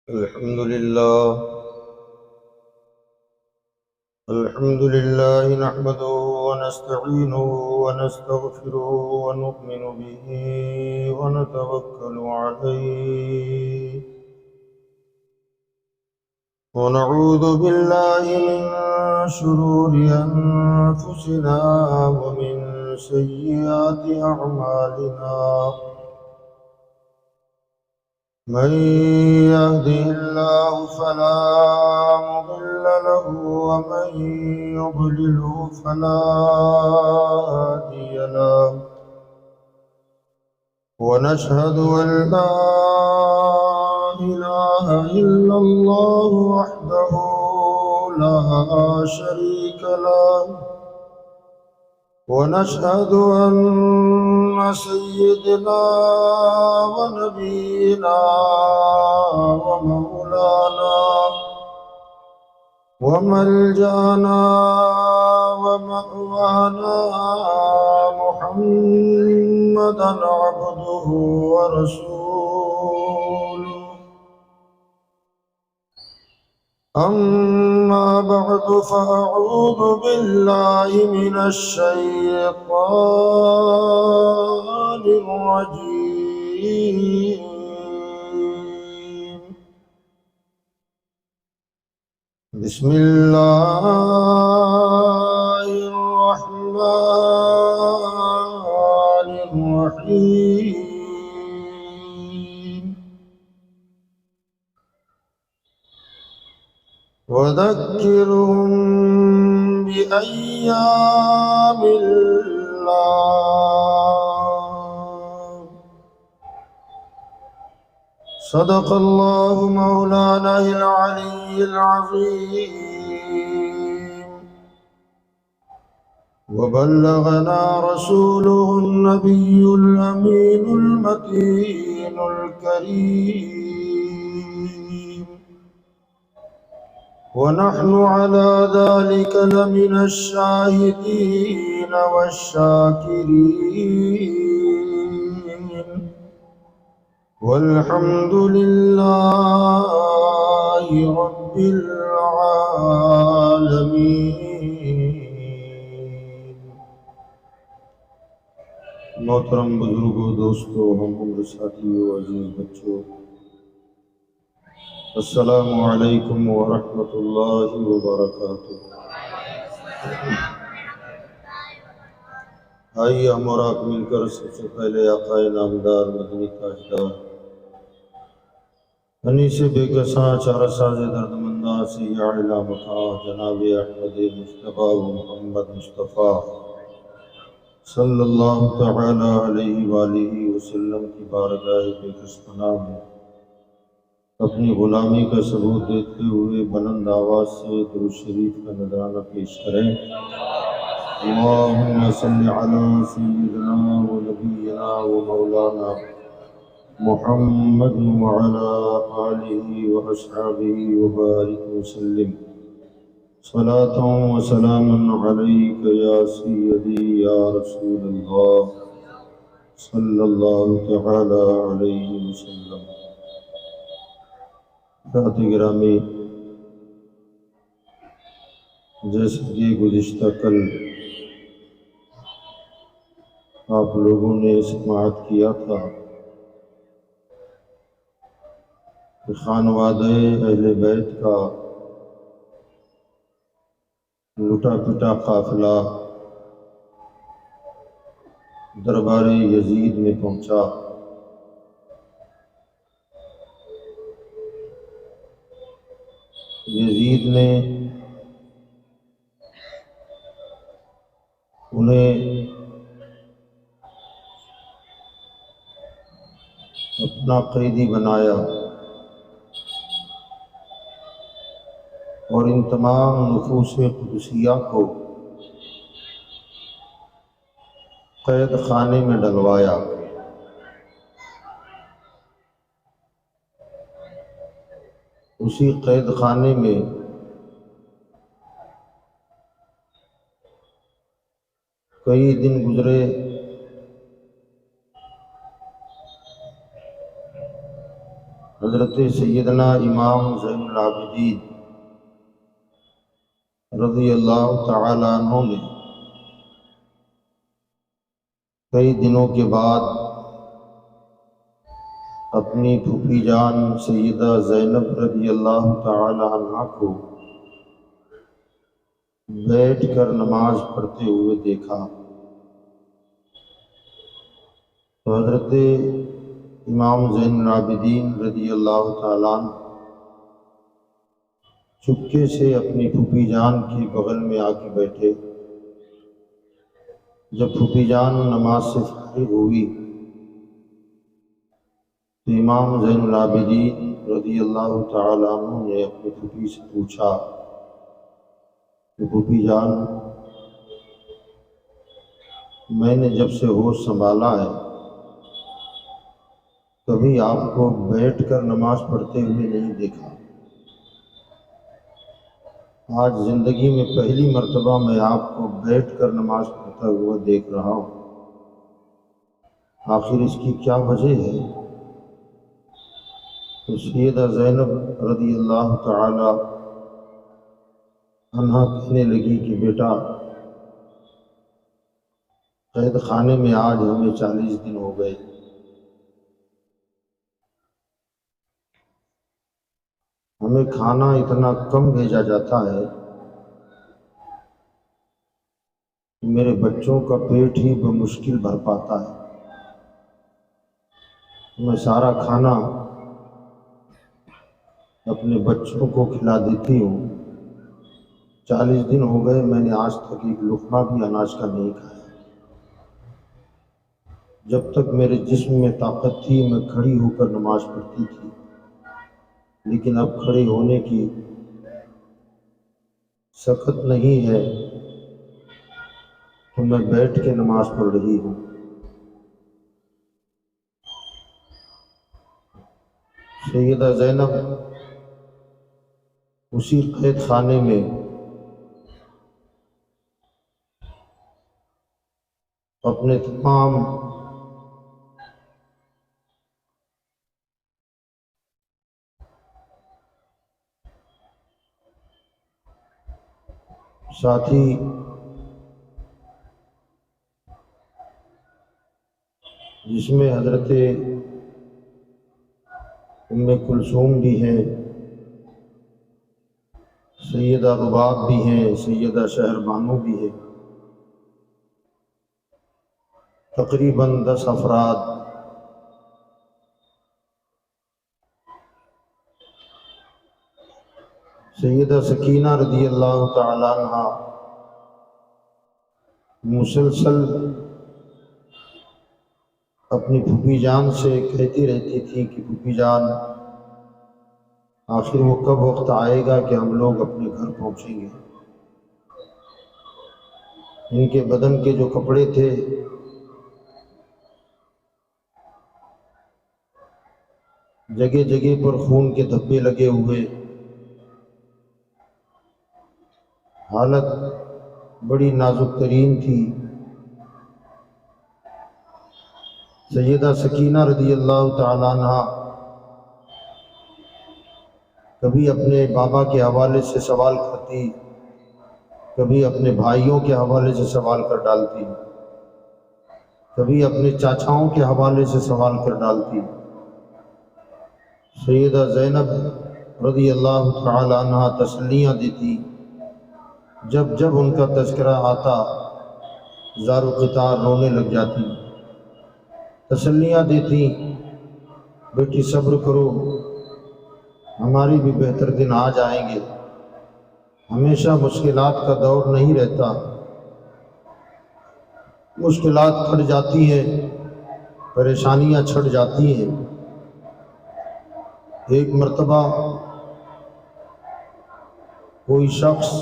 الحمد لله نحمده ونستعينه ونستغفره ونؤمن به ونتوكل عليه ونعوذ بالله من شرور أنفسنا ومن سيئات أعمالنا من يهده الله فلا مضل له ومن يضلله فلا هادي له ونشهد أن لا إله إلا الله وحده لا شريك له ونشهد أن سيدنا ونبينا ومولانا وملجأنا ومأوانا محمدا عبده ورسوله أما بعد فأعوذ بالله من الشيطان الرجيم بسم الله الرحمن الرحيم وذكرهم بأيام الله صدق الله مولانا العلي العظيم وبلغنا رسوله النبي الأمين المتين الكريم ونحن على ذلك لمن الشاهدين والشاكرين والحمد لله رب العالمين. محترم بزرگوں، دوستوں، ہم عمر ساتھیوں، عزیز بچوں، السلام علیکم ورحمۃ اللہ وبرکاتہ. آئیے ہم اور آپ مل کر سب سے پہلے آقا نامدار مدنی تاجدار انیس بے کساں چارہ ساز درد منداں سیاح اعلیٰ مقام جناب احمد مصطفیٰ و محمد مصطفیٰ صلی اللہ تعالی علیہ وآلہ وسلم کی بارگاہ بے کس پناہ میں اپنی غلامی کا ثبوت دیتے ہوئے بلند آواز سے درود شریف کا نذرانہ پیش کریں. اللہم صلی علی سیدنا و نبینا و مولانا محمد وعلی آلہ و اصحابہ وبارک وسلم. صلاۃ و سلام علیک یا سیدی یا رسول اللہ صلی اللہ تعالی علیہ وسلم. حضرات گرامی، جیسے کہ گزشتہ کل آپ لوگوں نے سماعت کیا تھا کہ خانوادہ اہل بیت کا لٹا پٹا قافلہ دربار یزید میں پہنچا. یزید نے انہیں اپنا قیدی بنایا اور ان تمام نفوس قدسیہ کو قید خانے میں ڈلوایا. اسی قید خانے میں کئی دن گزرے. حضرت سیدنا امام زین العابدین رضی اللہ تعالیٰ عنہ نے کئی دنوں کے بعد اپنی پھوپھی جان سیدہ زینب رضی اللہ تعالیٰ عنہ کو بیٹھ کر نماز پڑھتے ہوئے دیکھا تو حضرت امام زین العابدین رضی اللہ تعالیٰ عنہ چپکے سے اپنی پھوپھی جان کے بغل میں آ کے بیٹھے۔ جب پھوپھی جان نماز سے فارغ ہوئی تو امام زین العابدین رضی اللہ تعالیٰ عنہ نے اپنی پھوپھی سے پوچھا کہ پھوپھی جان، میں نے جب سے ہوش سنبھالا ہے کبھی آپ کو بیٹھ کر نماز پڑھتے ہوئے نہیں دیکھا، آج زندگی میں پہلی مرتبہ میں آپ کو بیٹھ کر نماز پڑھتا ہوا دیکھ رہا ہوں، آخر اس کی کیا وجہ ہے؟ تو سیدہ زینب رضی اللہ تعالی عنہا کہنے لگی کہ بیٹا، قید خانے میں آج ہمیں 40 دن ہو گئے، ہمیں کھانا اتنا کم بھیجا جاتا ہے کہ میرے بچوں کا پیٹ ہی بمشکل بھر پاتا ہے، میں سارا کھانا اپنے بچوں کو کھلا دیتی ہوں، 40 دن ہو گئے میں نے آج تک ایک لقمہ بھی اناج کا نہیں کھایا، جب تک میرے جسم میں طاقت تھی میں کھڑی ہو کر نماز پڑھتی تھی، لیکن اب کھڑے ہونے کی سخت نہیں ہے تو میں بیٹھ کے نماز پڑھ رہی ہوں۔ سیدہ زینب اسی قید خانے میں اپنے تمام ساتھی جس میں حضرت ام کلثوم بھی ہیں، سیدہ رباب بھی ہیں، سیدہ شہر بانو بھی ہیں، تقریباً 10 افراد سیدہ سکینہ رضی اللہ تعالیٰ عنہ مسلسل اپنی پھوپھی جان سے کہتی رہتی تھی کہ پھوپھی جان، آخر وہ کب وقت آئے گا کہ ہم لوگ اپنے گھر پہنچیں گے؟ ان کے بدن کے جو کپڑے تھے جگہ جگہ پر خون کے دھبے لگے ہوئے، حالت بڑی نازک ترین تھی۔ سیدہ سکینہ رضی اللہ تعالیٰ عنہ کبھی اپنے بابا کے حوالے سے سوال کرتی، کبھی اپنے بھائیوں کے حوالے سے سوال کر ڈالتی، کبھی اپنے چاچاؤں کے حوالے سے سوال کر ڈالتی۔ سیدہ زینب رضی اللہ تعالیٰ عنہ تسلیاں دیتی، جب جب ان کا تذکرہ آتا زار و قطار رونے لگ جاتی، تسلیاں دیتی، بیٹی صبر کرو، ہماری بھی بہتر دن آ جائیں گے، ہمیشہ مشکلات کا دور نہیں رہتا، مشکلات کٹ جاتی ہیں، پریشانیاں چھٹ جاتی ہیں۔ ایک مرتبہ کوئی شخص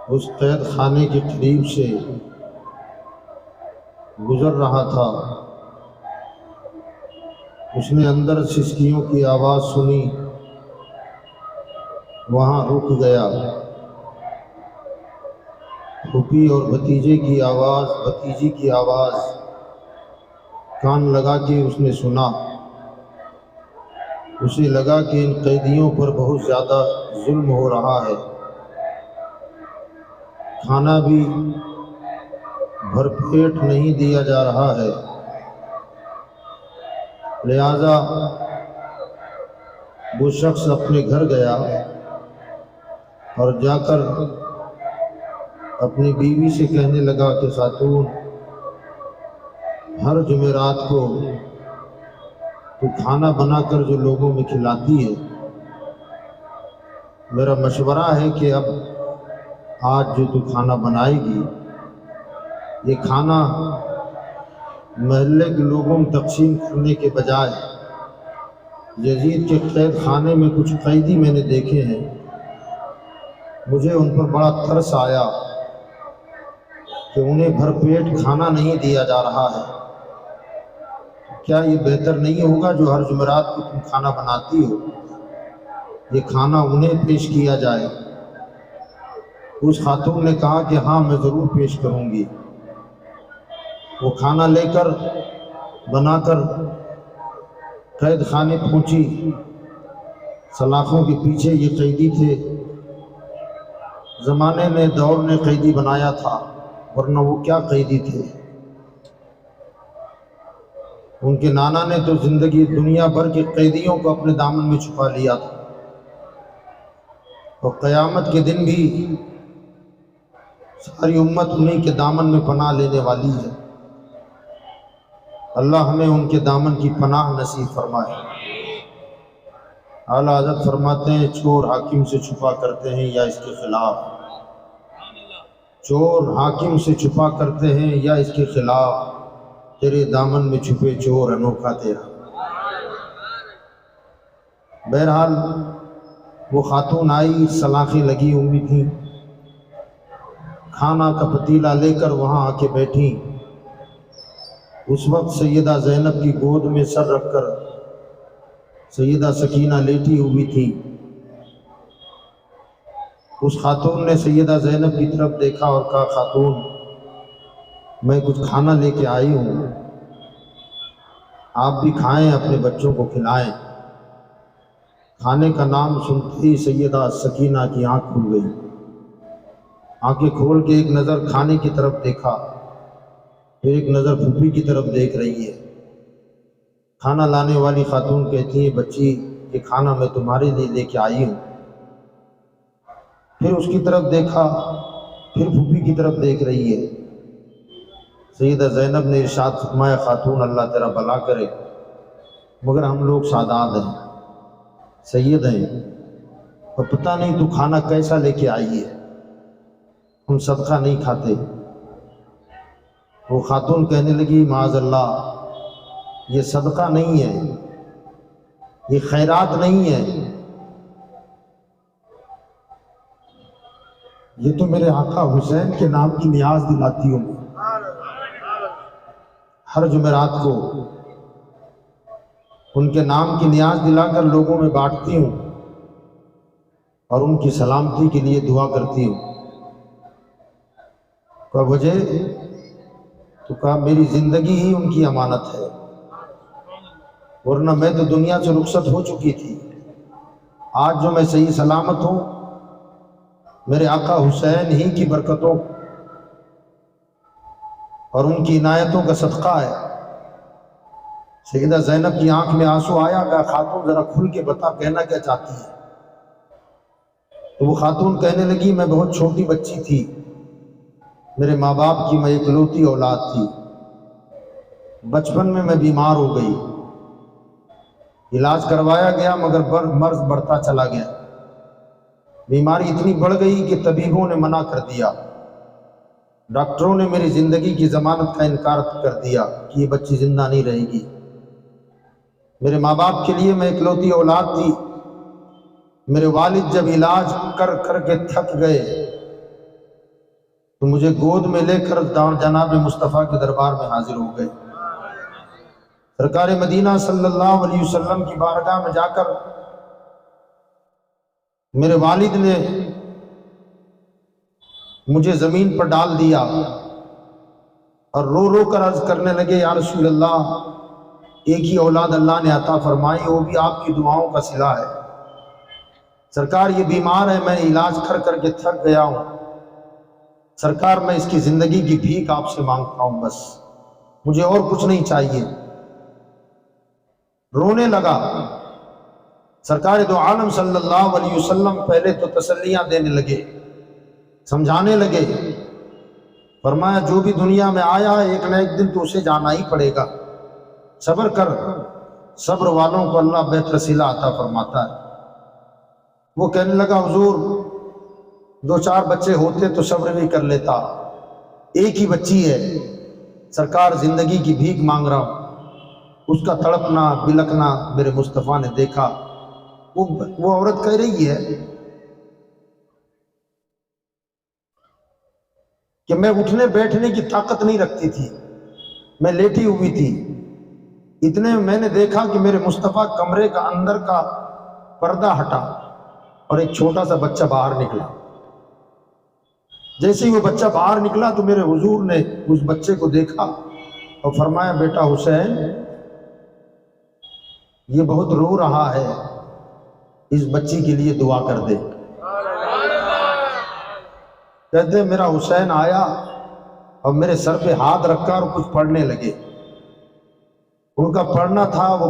اس قید خانے کے قریب سے گزر رہا تھا، اس نے اندر سسکیوں کی آواز سنی، وہاں رک گیا، پھوپھی اور بھتیجے کی آواز، بھتیجی کی آواز کان لگا کے اس نے سنا، اسے لگا کہ ان قیدیوں پر بہت زیادہ ظلم ہو رہا ہے، کھانا بھی بھر پیٹ نہیں دیا جا رہا ہے، لہذا وہ شخص اپنے گھر گیا اور جا کر اپنی بیوی سے کہنے لگا کہ خاتون، ہر جمعرات کو تو کھانا بنا کر جو لوگوں میں کھلاتی ہے، میرا مشورہ ہے کہ اب آج جو تو کھانا بنائے گی، یہ کھانا محلے کے لوگوں میں تقسیم کرنے کے بجائے یزید کے قید خانے میں کچھ قیدی میں نے دیکھے ہیں، مجھے ان پر بڑا ترس آیا کہ انہیں بھر پیٹ کھانا نہیں دیا جا رہا ہے، کیا یہ بہتر نہیں ہوگا جو ہر جمعرات کو تم کھانا بناتی ہو، یہ کھانا انہیں پیش کیا جائے؟ اس خاتون نے کہا کہ ہاں، میں ضرور پیش کروں گی۔ وہ کھانا لے کر بنا کر قید خانے پہنچی، سلاخوں کے پیچھے یہ قیدی تھے، زمانے نے دور نے قیدی بنایا تھا، ورنہ وہ کیا قیدی تھے، ان کے نانا نے تو زندگی دنیا بھر کے قیدیوں کو اپنے دامن میں چھپا لیا تھا، اور قیامت کے دن بھی ساری امت انہی کے دامن میں پناہ لینے والی ہے۔ اللہ ہمیں ان کے دامن کی پناہ نصیب فرمائے۔ اعلیٰ حضرت فرماتے ہیں، چور حاکم سے چھپا کرتے ہیں یا اس کے خلاف، چور حاکم سے چھپا کرتے ہیں یا اس کے خلاف، تیرے دامن میں چھپے چور انوکھا تیرا۔ بہرحال وہ خاتون آئی، سلاخیں لگی ہوئی تھیں، کھانا کا پتیلا لے کر وہاں آ کے بیٹھی۔ اس وقت سیدہ زینب کی گود میں سر رکھ کر سیدہ سکینہ لیٹی ہوئی تھی۔ اس خاتون نے سیدہ زینب کی طرف دیکھا اور کہا، خاتون، میں کچھ کھانا لے کے آئی ہوں، آپ بھی کھائیں، اپنے بچوں کو کھلائیں۔ کھانے کا نام سنتے ہی سیدہ سکینہ کی آنکھ کھل گئی، آنکھیں کھول کے ایک نظر کھانے کی طرف دیکھا، پھر ایک نظر پھوپھی کی طرف دیکھ رہی ہے۔ کھانا لانے والی خاتون کہتی ہے، بچی، یہ کھانا میں تمہارے لیے لے کے آئی ہوں۔ پھر اس کی طرف دیکھا، پھر پھوپھی کی طرف دیکھ رہی ہے۔ سیدہ زینب نے ارشاد فرمایا، خاتون، اللہ تیرا بھلا کرے، مگر ہم لوگ سادات ہیں، سید ہیں، اور پتہ نہیں تو کھانا کیسا لے کے آئی ہے، ہم صدقہ نہیں کھاتے۔ وہ خاتون کہنے لگی، معاذ اللہ، یہ صدقہ نہیں ہے، یہ خیرات نہیں ہے، یہ تو میرے آقا حسین کے نام کی نیاز دلاتی ہوں، ہر جمعرات کو ان کے نام کی نیاز دلا کر لوگوں میں بانٹتی ہوں اور ان کی سلامتی کے لیے دعا کرتی ہوں۔ کہا وجہ؟ تو کہا میری زندگی ہی ان کی امانت ہے، ورنہ میں تو دنیا سے رخصت ہو چکی تھی، آج جو میں صحیح سلامت ہوں میرے آقا حسین ہی کی برکتوں اور ان کی عنایتوں کا صدقہ ہے۔ سیدہ زینب کی آنکھ میں آنسو آیا، کہا خاتون ذرا کھل کے بتا، کہنا کیا چاہتی ہے؟ تو وہ خاتون کہنے لگی، میں بہت چھوٹی بچی تھی، میرے ماں باپ کی میں اکلوتی اولاد تھی، بچپن میں میں بیمار ہو گئی، علاج کروایا گیا مگر مرض بڑھتا چلا گیا، بیماری اتنی بڑھ گئی کہ طبیبوں نے منع کر دیا، ڈاکٹروں نے میری زندگی کی ضمانت کا انکار کر دیا کہ یہ بچی زندہ نہیں رہے گی۔ میرے ماں باپ کے لیے میں اکلوتی اولاد تھی، میرے والد جب علاج کر کر کے تھک گئے تو مجھے گود میں لے کر جناب مصطفیٰ کے دربار میں حاضر ہو گئے۔ سرکار مدینہ صلی اللہ علیہ وسلم کی بارگاہ میں جا کر میرے والد نے مجھے زمین پر ڈال دیا اور رو رو کر عرض کرنے لگے، یا رسول اللہ، ایک ہی اولاد اللہ نے عطا فرمائی، وہ بھی آپ کی دعاؤں کا صلہ ہے۔ سرکار یہ بیمار ہے، میں علاج کر کر کے تھک گیا ہوں، سرکار میں اس کی زندگی کی بھیک آپ سے مانگتا ہوں، بس مجھے اور کچھ نہیں چاہیے۔ رونے لگا۔ سرکار دو عالم صلی اللہ علیہ وسلم پہلے تو تسلیاں دینے لگے، سمجھانے لگے، فرمایا جو بھی دنیا میں آیا ہے ایک نہ ایک دن تو اسے جانا ہی پڑے گا، صبر کر، صبر والوں کو اللہ بہتر صلہ عطا فرماتا ہے۔ وہ کہنے لگا حضور 2-4 بچے ہوتے تو صبر بھی کر لیتا، ایک ہی بچی ہے، سرکار زندگی کی بھیک مانگ رہا ہوں۔ اس کا تڑپنا بلکنا میرے مصطفیٰ نے دیکھا۔ وہ عورت کہہ رہی ہے کہ میں اٹھنے بیٹھنے کی طاقت نہیں رکھتی تھی، میں لیٹی ہوئی تھی، اتنے میں نے دیکھا کہ میرے مصطفیٰ کمرے کا اندر کا پردہ ہٹا اور ایک چھوٹا سا بچہ باہر نکلا۔ جیسے ہی وہ بچہ باہر نکلا تو میرے حضور نے اس بچے کو دیکھا اور فرمایا بیٹا حسین یہ بہت رو رہا ہے، اس بچی کے لیے دعا کر دے۔ کہتے میرا حسین آیا اور میرے سر پہ ہاتھ رکھا اور کچھ پڑھنے لگے۔ ان کا پڑھنا تھا، وہ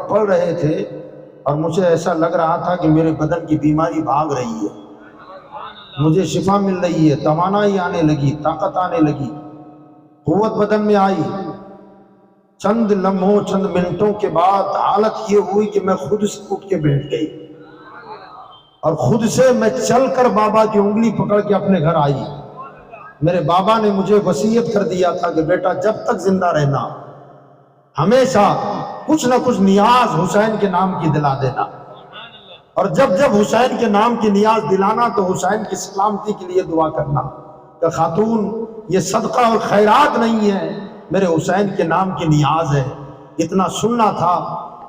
پڑھ رہے تھے اور مجھے ایسا لگ رہا تھا کہ میرے بدن کی بیماری بھاگ رہی ہے، مجھے شفا مل رہی ہے، توانائی آنے لگی، طاقت آنے لگی، قوت بدن میں آئی۔ چند لمحوں چند منٹوں کے بعد حالت یہ ہوئی کہ میں خود سے اٹھ کے بیٹھ گئی اور خود سے میں چل کر بابا کی انگلی پکڑ کے اپنے گھر آئی۔ میرے بابا نے مجھے وصیت کر دیا تھا کہ بیٹا جب تک زندہ رہنا ہمیشہ کچھ نہ کچھ نیاز حسین کے نام کی دلا دینا، اور جب جب حسین کے نام کی نیاز دلانا تو حسین کی سلامتی کے لیے دعا کرنا کہ خاتون یہ صدقہ اور خیرات نہیں ہے، میرے حسین کے نام کی نیاز ہے۔ اتنا سننا تھا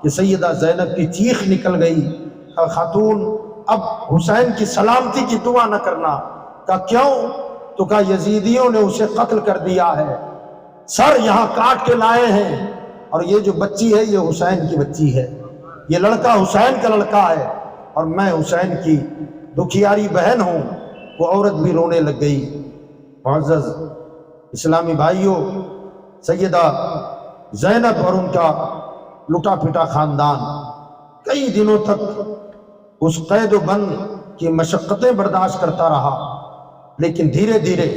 کہ سیدہ زینب کی چیخ نکل گئی کہ خاتون اب حسین کی سلامتی کی دعا نہ کرنا۔ کہا کیوں؟ تو کہا یزیدیوں نے اسے قتل کر دیا ہے، سر یہاں کاٹ کے لائے ہیں، اور یہ جو بچی ہے یہ حسین کی بچی ہے، یہ لڑکا حسین کا لڑکا ہے، اور میں حسین کی دکھیاری بہن ہوں۔ وہ عورت بھی رونے لگ گئی۔ معزز اسلامی بھائیوں، سیدہ زینب اور ان کا لٹا پٹا خاندان کئی دنوں تک اس قید و بند کی مشقتیں برداشت کرتا رہا، لیکن دھیرے دھیرے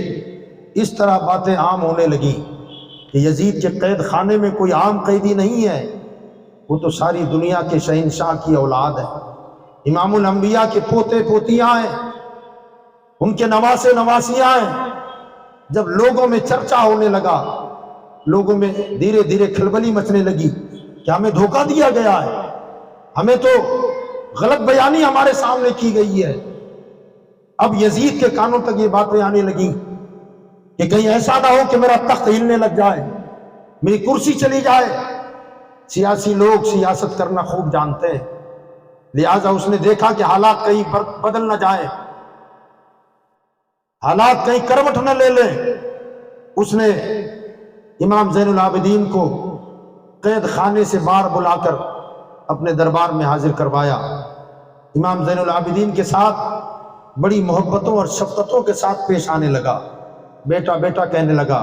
اس طرح باتیں عام ہونے لگی کہ یزید کے قید خانے میں کوئی عام قیدی نہیں ہے، وہ تو ساری دنیا کے شہنشاہ کی اولاد ہے، امام الانبیاء کے پوتے پوتیاں ہیں، ان کے نواسے نواسیاں ہیں۔ جب لوگوں میں چرچا ہونے لگا، لوگوں میں دھیرے دھیرے کھلبلی مچنے لگی کہ ہمیں دھوکہ دیا گیا ہے، ہمیں تو غلط بیانی ہمارے سامنے کی گئی ہے۔ اب یزید کے کانوں تک یہ باتیں آنے لگیں کہ کہیں ایسا نہ ہو کہ میرا تخت ہلنے لگ جائے، میری کرسی چلی جائے۔ سیاسی لوگ سیاست کرنا خوب جانتے ہیں، لہٰذا اس نے دیکھا کہ حالات کہیں بدل نہ جائیں، حالات کہیں کروٹ نہ لے لیں۔ اس نے امام زین العابدین کو قید خانے سے باہر بلا کر اپنے دربار میں حاضر کروایا۔ امام زین العابدین کے ساتھ بڑی محبتوں اور شفقتوں کے ساتھ پیش آنے لگا، بیٹا بیٹا کہنے لگا۔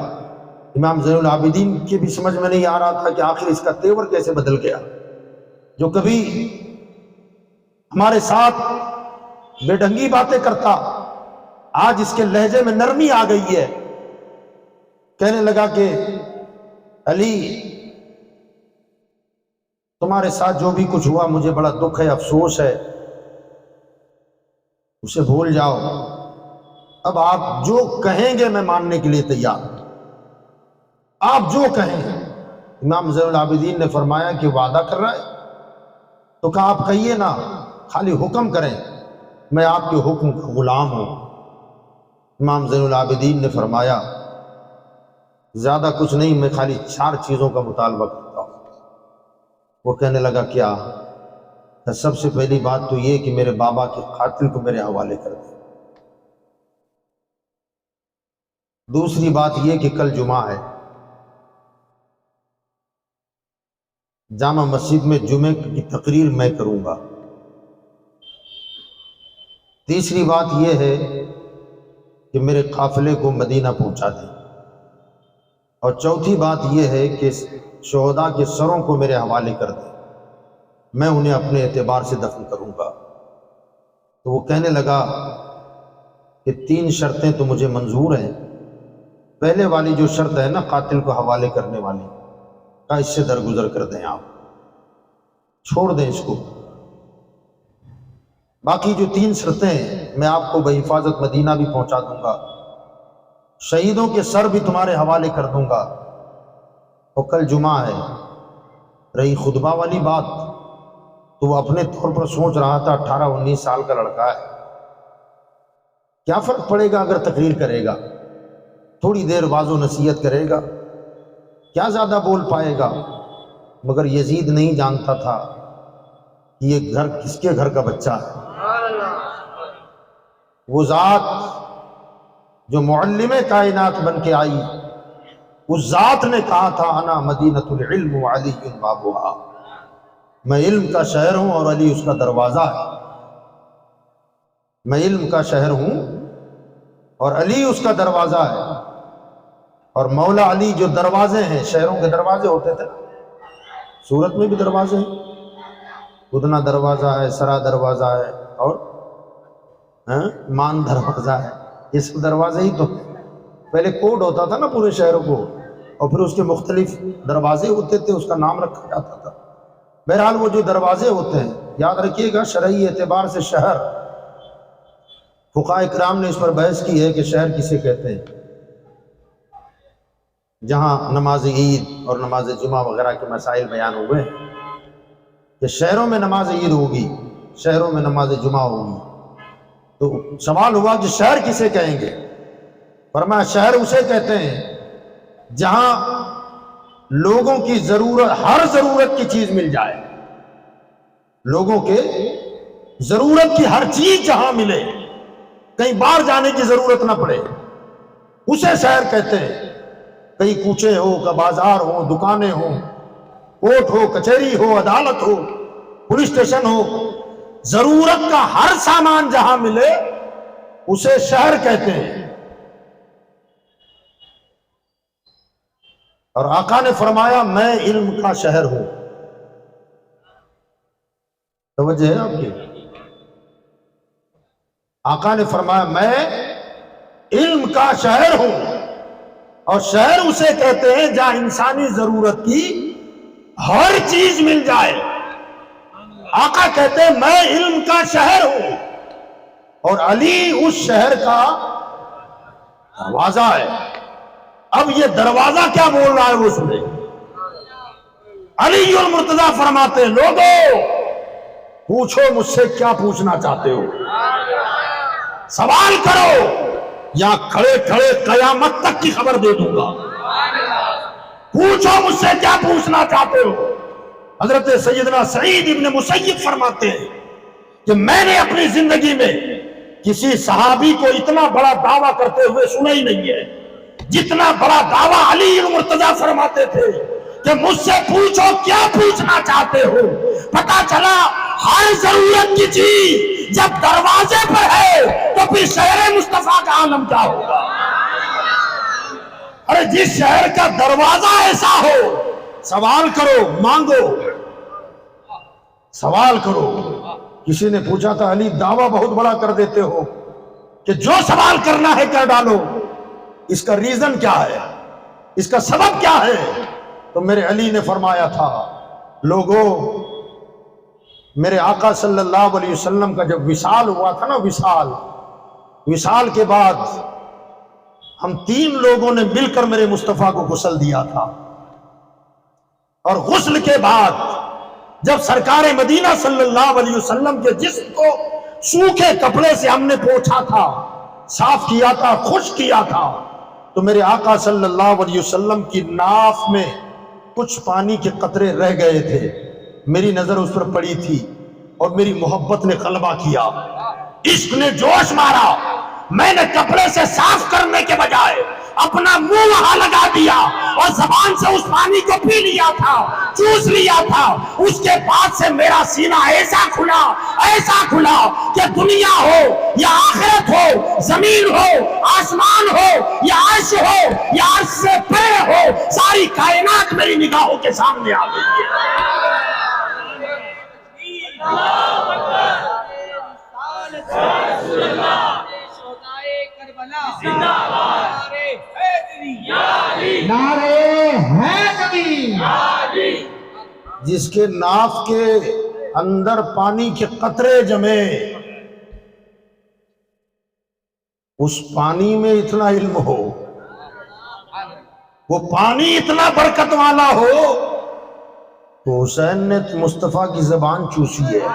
امام زین العابدین کی بھی سمجھ میں نہیں آ رہا تھا کہ آخر اس کا تیور کیسے بدل گیا، جو کبھی ہمارے ساتھ بے ڈھنگی باتیں کرتا آج اس کے لہجے میں نرمی آ گئی ہے۔ کہنے لگا کہ علی تمہارے ساتھ جو بھی کچھ ہوا مجھے بڑا دکھ ہے، افسوس ہے، اسے بھول جاؤ، اب آپ جو کہیں گے میں ماننے کے لیے تیار ہوں، آپ جو کہیں۔ امام زین العابدین نے فرمایا کہ وعدہ کر رہا ہے؟ تو کہا آپ کہیے نا، خالی حکم کریں، میں آپ کے حکم کا غلام ہوں۔ امام زین العابدین نے فرمایا زیادہ کچھ نہیں، میں خالی 4 چیزوں کا مطالبہ کرتا ہوں۔ وہ کہنے لگا کیا؟ سب سے پہلی بات تو یہ کہ میرے بابا کے قاتل کو میرے حوالے کر دیں، دوسری بات یہ کہ کل جمعہ ہے، جامع مسجد میں جمعے کی تقریر میں کروں گا۔ تیسری بات یہ ہے کہ میرے قافلے کو مدینہ پہنچا دیں، اور چوتھی بات یہ ہے کہ شہداء کے سروں کو میرے حوالے کر دیں، میں انہیں اپنے اعتبار سے دفن کروں گا۔ تو وہ کہنے لگا کہ 3 شرطیں تو مجھے منظور ہیں، پہلے والی جو شرط ہے نا قاتل کو حوالے کرنے والی کا، اس سے درگزر کر دیں، آپ چھوڑ دیں اس کو۔ باقی جو 3 شرطیں ہیں میں آپ کو بحفاظت مدینہ بھی پہنچا دوں گا، شہیدوں کے سر بھی تمہارے حوالے کر دوں گا۔ اور کل جمعہ ہے، رہی خطبہ والی بات، تو وہ اپنے طور پر سوچ رہا تھا 18-19 سال کا لڑکا ہے، کیا فرق پڑے گا اگر تقریر کرے گا، تھوڑی دیر واعظ و نصیحت کرے گا، کیا زیادہ بول پائے گا۔ مگر یزید نہیں جانتا تھا کہ یہ گھر کس کے گھر کا بچہ ہے۔ وہ ذات جو معلم کائنات بن کے آئی، اس ذات نے کہا تھا انا مدینۃ العلم وعلی بابها، میں علم کا شہر ہوں اور علی اس کا دروازہ ہے۔ میں علم کا شہر ہوں اور علی اس کا دروازہ ہے۔ اور مولا علی جو دروازے ہیں، شہروں کے دروازے ہوتے تھے، سورت میں بھی دروازے ہیں، ادنا دروازہ ہے، سرا دروازہ ہے، اور مان دروازہ ہے، یہ سب دروازے ہی تو پہلے کوڈ ہوتا تھا نا پورے شہروں کو، اور پھر اس کے مختلف دروازے ہوتے تھے، اس کا نام رکھا جاتا تھا۔ بہرحال وہ جو دروازے ہوتے ہیں، یاد رکھیے گا شرعی اعتبار سے شہر، فقہاء کرام نے اس پر بحث کی ہے کہ شہر کسے کہتے ہیں۔ جہاں نماز عید اور نماز جمعہ وغیرہ کے مسائل بیان ہوئے ہیں کہ شہروں میں نماز عید ہوگی، شہروں میں نماز جمعہ ہوگی، تو سوال ہوا کہ شہر کسے کہیں گے؟ فرمایا شہر اسے کہتے ہیں جہاں لوگوں کی ضرورت، ہر ضرورت کی چیز مل جائے، لوگوں کے ضرورت کی ہر چیز جہاں ملے، کہیں باہر جانے کی ضرورت نہ پڑے، اسے شہر کہتے ہیں۔ کہیں کوچے ہو، کا بازار ہو، دکانیں ہو، کوٹ ہو، کچہری ہو، عدالت ہو، پولیس اسٹیشن ہو، ضرورت کا ہر سامان جہاں ملے اسے شہر کہتے ہیں۔ اور آقا نے فرمایا میں علم کا شہر ہوں۔ توجہ ہے آپ کی؟ آقا نے فرمایا میں علم کا شہر ہوں، اور شہر اسے کہتے ہیں جہاں انسانی ضرورت کی ہر چیز مل جائے۔ آقا کہتے ہیں میں علم کا شہر ہوں، اور علی اس شہر کا دروازہ ہے۔ اب یہ دروازہ کیا بول رہا ہے وہ سنے۔ علی المرتضیٰ فرماتے ہیں لوگوں پوچھو مجھ سے کیا پوچھنا چاہتے ہو، سوال کرو یا کھڑے کھڑے قیامت تک کی خبر دے دوں گا۔ پوچھو مجھ سے کیا پوچھنا چاہتے ہو۔ حضرت سیدنا سعید ابن مسیب فرماتے ہیں کہ میں نے اپنی زندگی میں کسی صحابی کو اتنا بڑا دعویٰ کرتے ہوئے سنا ہی نہیں ہے جتنا بڑا دعویٰ علی المرتضیٰ فرماتے تھے کہ مجھ سے پوچھو کیا پوچھنا چاہتے ہو۔ پتا چلا ہر ضرورت کی چیز جب دروازے پر ہے تو پھر شہر مصطفیٰ کا عالم کیا ہوگا۔ ارے جس شہر کا دروازہ ایسا ہو، سوال کرو، مانگو، سوال کرو۔ کسی نے پوچھا تھا علی دعویٰ بہت بڑا کر دیتے ہو کہ جو سوال کرنا ہے کر ڈالو، اس کا ریزن کیا ہے، اس کا سبب کیا ہے؟ تو میرے علی نے فرمایا تھا لوگوں میرے آقا صلی اللہ علیہ وسلم کا جب وصال ہوا تھا نا، وصال کے بعد ہم 3 لوگوں نے مل کر میرے مصطفیٰ کو غسل دیا تھا، اور غسل کے بعد جب سرکار مدینہ صلی اللہ علیہ وسلم کے جسم کو سوکھے کپڑے سے ہم نے پوچھا تھا، صاف کیا تھا، خشک کیا تھا، تو میرے آقا صلی اللہ علیہ وسلم کی ناف میں کچھ پانی کے قطرے رہ گئے تھے۔ میری نظر اس پر پڑی تھی اور میری محبت نے غلبہ کیا، عشق نے جوش مارا، میں نے کپڑے سے صاف کرنے کے بجائے اپنا منہ وہاں لگا دیا اور زبان سے اس پانی کو پی لیا تھا، چوس لیا تھا۔ اس کے بعد سے میرا سینہ ایسا کھلا کہ دنیا ہو یا آخرت ہو، زمین ہو، آسمان ہو یا عرش ہو یا عرش سے پرے ہو، ساری کائنات میری نگاہوں کے سامنے آ گئی ہے۔ نعرے حیدری۔ جس کے ناف کے اندر پانی کے قطرے جمے، اس پانی میں اتنا علم ہو، وہ پانی اتنا برکت والا ہو، تو حسین نے مصطفیٰ کی زبان چوسی ہے۔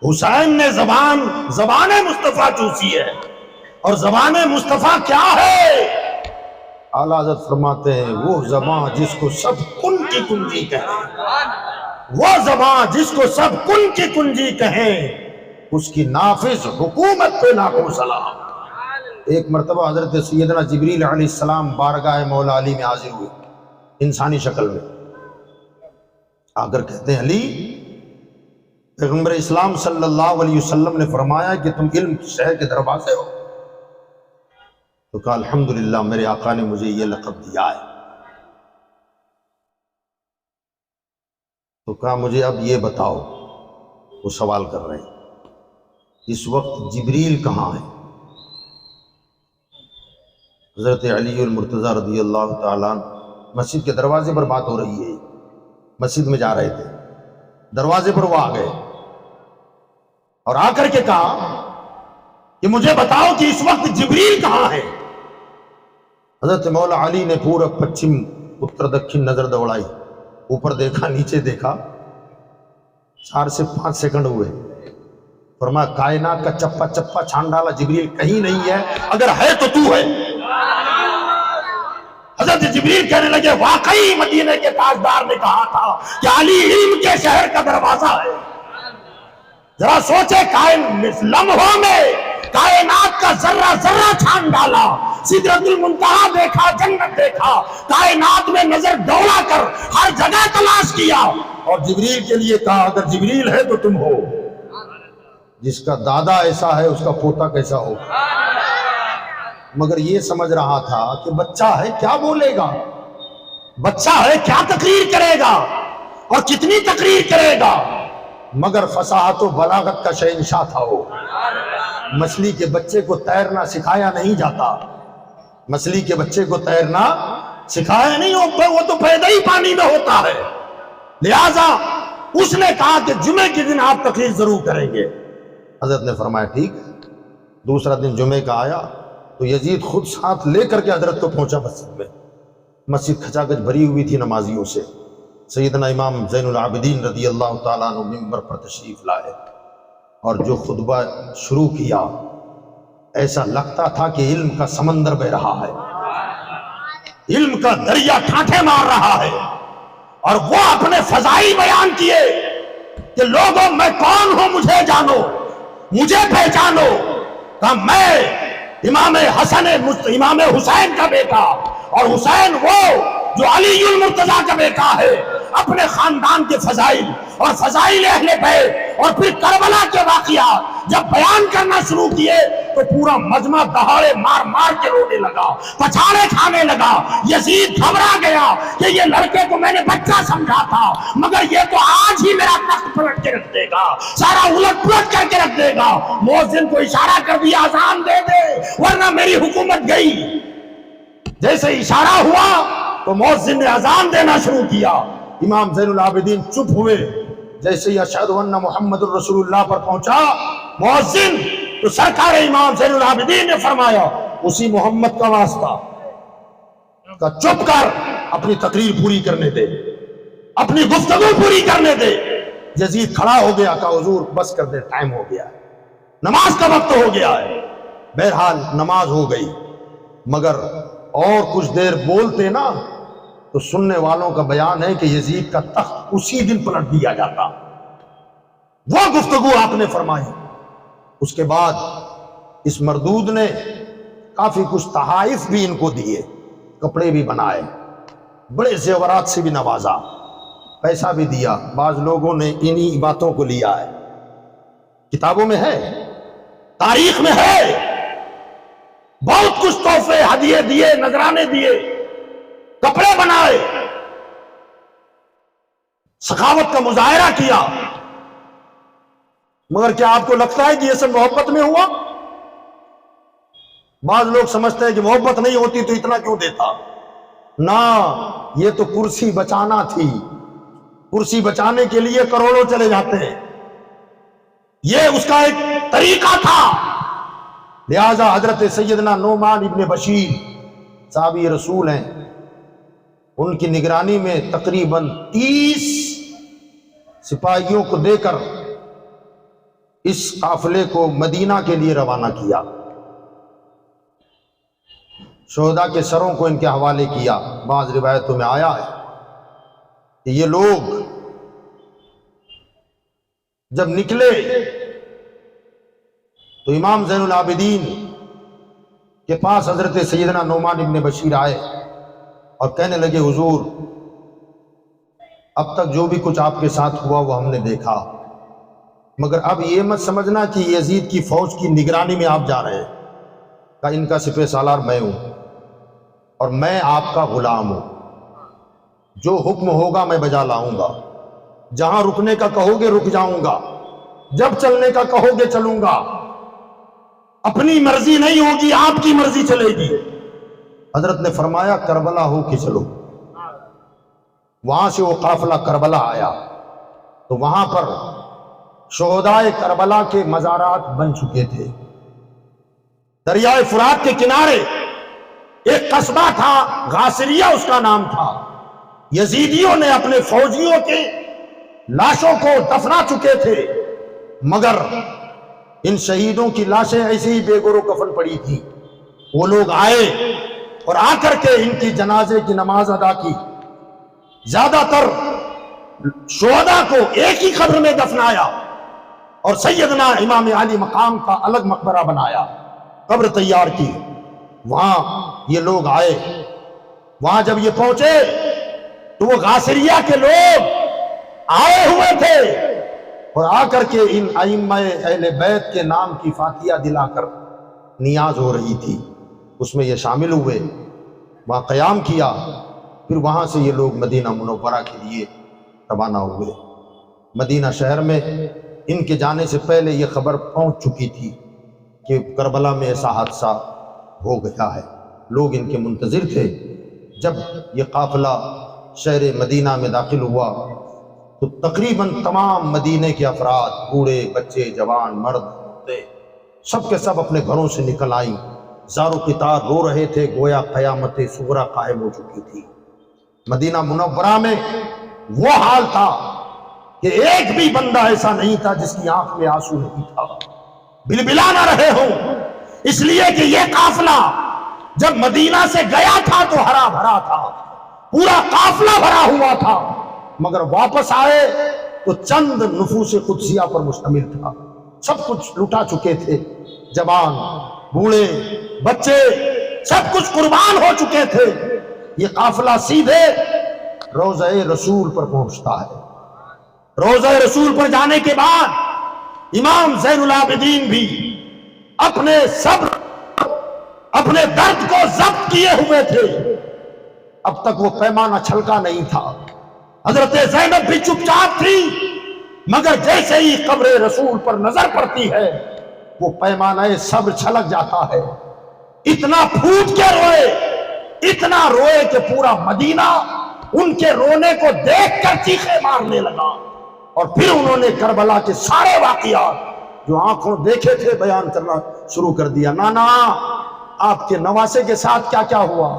حسین نے زبان مصطفیٰ چوسی ہے، اور زبان مصطفیٰ کیا ہے؟ اعلیٰ حضرت فرماتے ہیں وہ زبان جس کو سب کن کی کنجی کہیں، وہ زبان جس کو سب کن کی کنجی کہیں، اس کی نافذ حکومت پہ لاکھوں سلام۔ ایک مرتبہ حضرت سیدنا جبریل علیہ السلام بارگاہ مولا علی میں حاضر ہوئے، انسانی شکل میں آ کر کہتے ہیں علی، پیغمبر اسلام صلی اللہ علیہ وسلم نے فرمایا کہ تم علم کی شہر کے دروازے ہو۔ تو کہا الحمدللہ میرے آقا نے مجھے یہ لقب دیا ہے۔ تو کہا مجھے اب یہ بتاؤ، وہ سوال کر رہے ہیں اس وقت جبریل کہاں ہے؟ حضرت علی المرتضی رضی اللہ تعالیٰ مسجد کے دروازے پر بات ہو رہی ہے، مسجد میں جا رہے تھے، دروازے پر وہ آ گئے اور آ کر کے کہا کہ مجھے بتاؤ کہ اس وقت جبریل کہاں ہے؟ حضرت مولا علی نے پورا پچھم اتر دکھن نظر دوڑائی، اوپر دیکھا نیچے دیکھا، 4 سے 5 سیکنڈ ہوئے، فرمایا کائنات کا چپا چپا چھان ڈالا، جبریل کہیں نہیں ہے، اگر ہے تو تو ہے۔ حضرت جبریل کہنے لگے واقعی مدینے کے تاجدار نے کہا تھا کہ علی علم کے شہر کا دروازہ ہے۔ ذرا سوچے، لمحوں میں کائنات کا ذرہ ذرہ چھان ڈالا، سدرۃ المنتہا دیکھا، جنت دیکھا، کائنات میں نظر دوڑا کر ہر جگہ تلاش کیا، اور جبریل کے لیے کہا اگر جبریل ہے تو تم ہو۔ جس کا دادا ایسا ہے اس کا پوتا کیسا ہو؟ مگر یہ سمجھ رہا تھا کہ بچہ ہے کیا بولے گا، بچہ ہے کیا تقریر کرے گا اور کتنی تقریر کرے گا، مگر فصاحت و بلاغت کا شہنشاہ تھا وہ۔ مچھلی کے بچے کو تیرنا سکھایا نہیں جاتا، مچھلی کے بچے کو تیرنا سکھایا نہیں، وہ تو پیدا ہی پانی میں ہوتا ہے۔ لہذا اس نے کہا کہ جمعے کے دن آپ تقریر ضرور کریں گے۔ حضرت نے فرمایا ٹھیک ہے۔ دوسرا دن جمعے کا آیا تو یزید خود ساتھ لے کر کے حضرت کو پہنچا مسجد میں۔ مسجد کھچا کچ بھری ہوئی تھی نمازیوں سے۔ سیدنا امام زین العابدین رضی اللہ تعالیٰ عنہ ممبر پر تشریف لائے اور جو خطبہ شروع کیا، ایسا لگتا تھا کہ علم کا سمندر بہ رہا ہے، علم کا دریا ٹھاٹھے مار رہا ہے، اور وہ اپنے فضائی بیان کیے کہ لوگوں میں کون ہوں، مجھے جانو، مجھے پہچانو۔ کہ میں امام حسین کا بیٹا، اور حسین وہ جو علی المرتضی کا بیٹا ہے۔ اپنے خاندان کے فضائل اور فضائل اہل بیت اور پھر کربلا کے واقعات جب بیان کرنا شروع کیے تو پورا مجمع دہاڑے مار مار کے رونے لگا، پچھاڑے کھانے لگا۔ یزید گھبرا گیا کہ یہ لڑکے کو میں نے بچہ سمجھا تھا، مگر یہ تو آج ہی میرا تخت پلٹ کے رکھ دے گا، سارا الٹ پلٹ کر کے رکھ دے گا۔ مؤذن کو اشارہ کر دیا اذان دے دے ورنہ میری حکومت گئی۔ جیسے اشارہ ہوا تو مؤذن نے اذان دینا شروع کیا۔ امام زین العابدین چپ ہوئے۔ جیسے ہی اشہد ان محمد الرسول اللہ پر پہنچا مؤذن تو سرکار امام زین العابدین نے فرمایا اسی محمد کا واسطہ، کہ چپ کر، اپنی تقریر پوری کرنے دے، اپنی گفتگو پوری کرنے دے۔ یزید کھڑا ہو گیا، کہا حضور بس کر دے، ٹائم ہو گیا ہے، نماز کا وقت ہو گیا ہے۔ بہرحال نماز ہو گئی، مگر اور کچھ دیر بولتے نا تو سننے والوں کا بیان ہے کہ یزید کا تخت اسی دن پلٹ دیا جاتا۔ وہ گفتگو آپ نے فرمائی، اس کے بعد اس مردود نے کافی کچھ تحائف بھی ان کو دیے، کپڑے بھی بنائے، بڑے زیورات سے بھی نوازا، پیسہ بھی دیا۔ بعض لوگوں نے انہی باتوں کو لیا ہے، کتابوں میں ہے، تاریخ میں ہے، بہت کچھ تحفے ہدیے دیے، نذرانے دیے، کپڑے بنائے، سخاوت کا مظاہرہ کیا۔ مگر کیا آپ کو لگتا ہے کہ یہ سب محبت میں ہوا؟ بعض لوگ سمجھتے ہیں کہ محبت نہیں ہوتی تو اتنا کیوں دیتا؟ نہ، یہ تو کرسی بچانا تھی، کرسی بچانے کے لیے کروڑوں چلے جاتے ہیں، یہ اس کا ایک طریقہ تھا۔ لہذا حضرت سیدنا نعمان ابن بشیر صحابی رسول ہیں، ان کی نگرانی میں تقریباً 30 سپاہیوں کو دے کر اس قافلے کو مدینہ کے لیے روانہ کیا، شہداء کے سروں کو ان کے حوالے کیا۔ بعض روایتوں میں آیا ہے کہ یہ لوگ جب نکلے تو امام زین العابدین کے پاس حضرت سیدنا نعمان ابن بشیر آئے اور کہنے لگے، حضور اب تک جو بھی کچھ آپ کے ساتھ ہوا وہ ہم نے دیکھا، مگر اب یہ مت سمجھنا کہ یزید کی فوج کی نگرانی میں آپ جا رہے ہیں، کہ ان کا سپہ سالار میں ہوں اور میں آپ کا غلام ہوں، جو حکم ہوگا میں بجا لاؤں گا، جہاں رکنے کا کہو گے رک جاؤں گا، جب چلنے کا کہو گے چلوں گا، اپنی مرضی نہیں ہوگی، آپ کی مرضی چلے گی۔ حضرت نے فرمایا کربلا ہو کے چلو۔ وہاں سے وہ قافلہ کربلا آیا تو وہاں پر شہدائے کربلا کے مزارات بن چکے تھے۔ دریائے فرات کے کنارے ایک قصبہ تھا، غاسریہ اس کا نام تھا، یزیدیوں نے اپنے فوجیوں کے لاشوں کو دفنا چکے تھے، مگر ان شہیدوں کی لاشیں ایسے ہی بے گور و کفن پڑی تھی۔ وہ لوگ آئے اور آ کر کے ان کی جنازے کی نماز ادا کی۔ زیادہ تر شہداء کو ایک ہی قبر میں دفنایا اور سیدنا امام علی مقام کا الگ مقبرہ بنایا، قبر تیار کی۔ وہاں یہ لوگ آئے، وہاں جب یہ پہنچے تو وہ غاسریہ کے لوگ آئے ہوئے تھے اور آ کر کے ان ائمہ اہل بیت کے نام کی فاتحہ دلا کر نیاز ہو رہی تھی، اس میں یہ شامل ہوئے، وہاں قیام کیا۔ پھر وہاں سے یہ لوگ مدینہ منورہ کے لیے روانہ ہوئے۔ مدینہ شہر میں ان کے جانے سے پہلے یہ خبر پہنچ چکی تھی کہ کربلا میں ایسا حادثہ ہو گیا ہے، لوگ ان کے منتظر تھے۔ جب یہ قافلہ شہر مدینہ میں داخل ہوا تو تقریباً تمام مدینے کے افراد، بوڑھے، بچے، جوان، مرد، سب کے سب اپنے گھروں سے نکل آئیں، زار و قطار رو رہے تھے، گویا قیامت صغریٰ قائم ہو چکی تھی۔ مدینہ منورہ میں وہ حال تھا کہ ایک بھی بندہ ایسا نہیں تھا جس کی آنکھ میں آنسو نہیں تھا، بلبلا نہ رہے ہوں، اس لیے کہ یہ قافلہ جب مدینہ سے گیا تھا تو ہرا بھرا تھا، پورا قافلہ بھرا ہوا تھا، مگر واپس آئے تو چند نفوس قدسیہ پر مشتمل تھا، سب کچھ لٹا چکے تھے، جوان، بوڑھے، بچے، سب کچھ قربان ہو چکے تھے۔ یہ قافلہ سیدھے روضہ رسول پر پہنچتا ہے۔ روضہ رسول پر جانے کے بعد امام زین العابدین بھی اپنے صبر، اپنے درد کو ضبط کیے ہوئے تھے، اب تک وہ پیمانہ چھلکا نہیں تھا۔ حضرت زینب بھی چپ چاپ تھی، مگر جیسے ہی قبر رسول پر نظر پڑتی ہے وہ پیمانہ صبر چھلک جاتا ہے، اتنا پھوٹ کے روئے، اتنا روئے کہ پورا مدینہ ان کے رونے کو دیکھ کر چیخے مارنے لگا، اور پھر انہوں نے کربلا کے سارے واقعات جو آنکھوں دیکھے تھے بیان کرنا شروع کر دیا۔ نانا آپ کے نواسے کے ساتھ کیا کیا ہوا،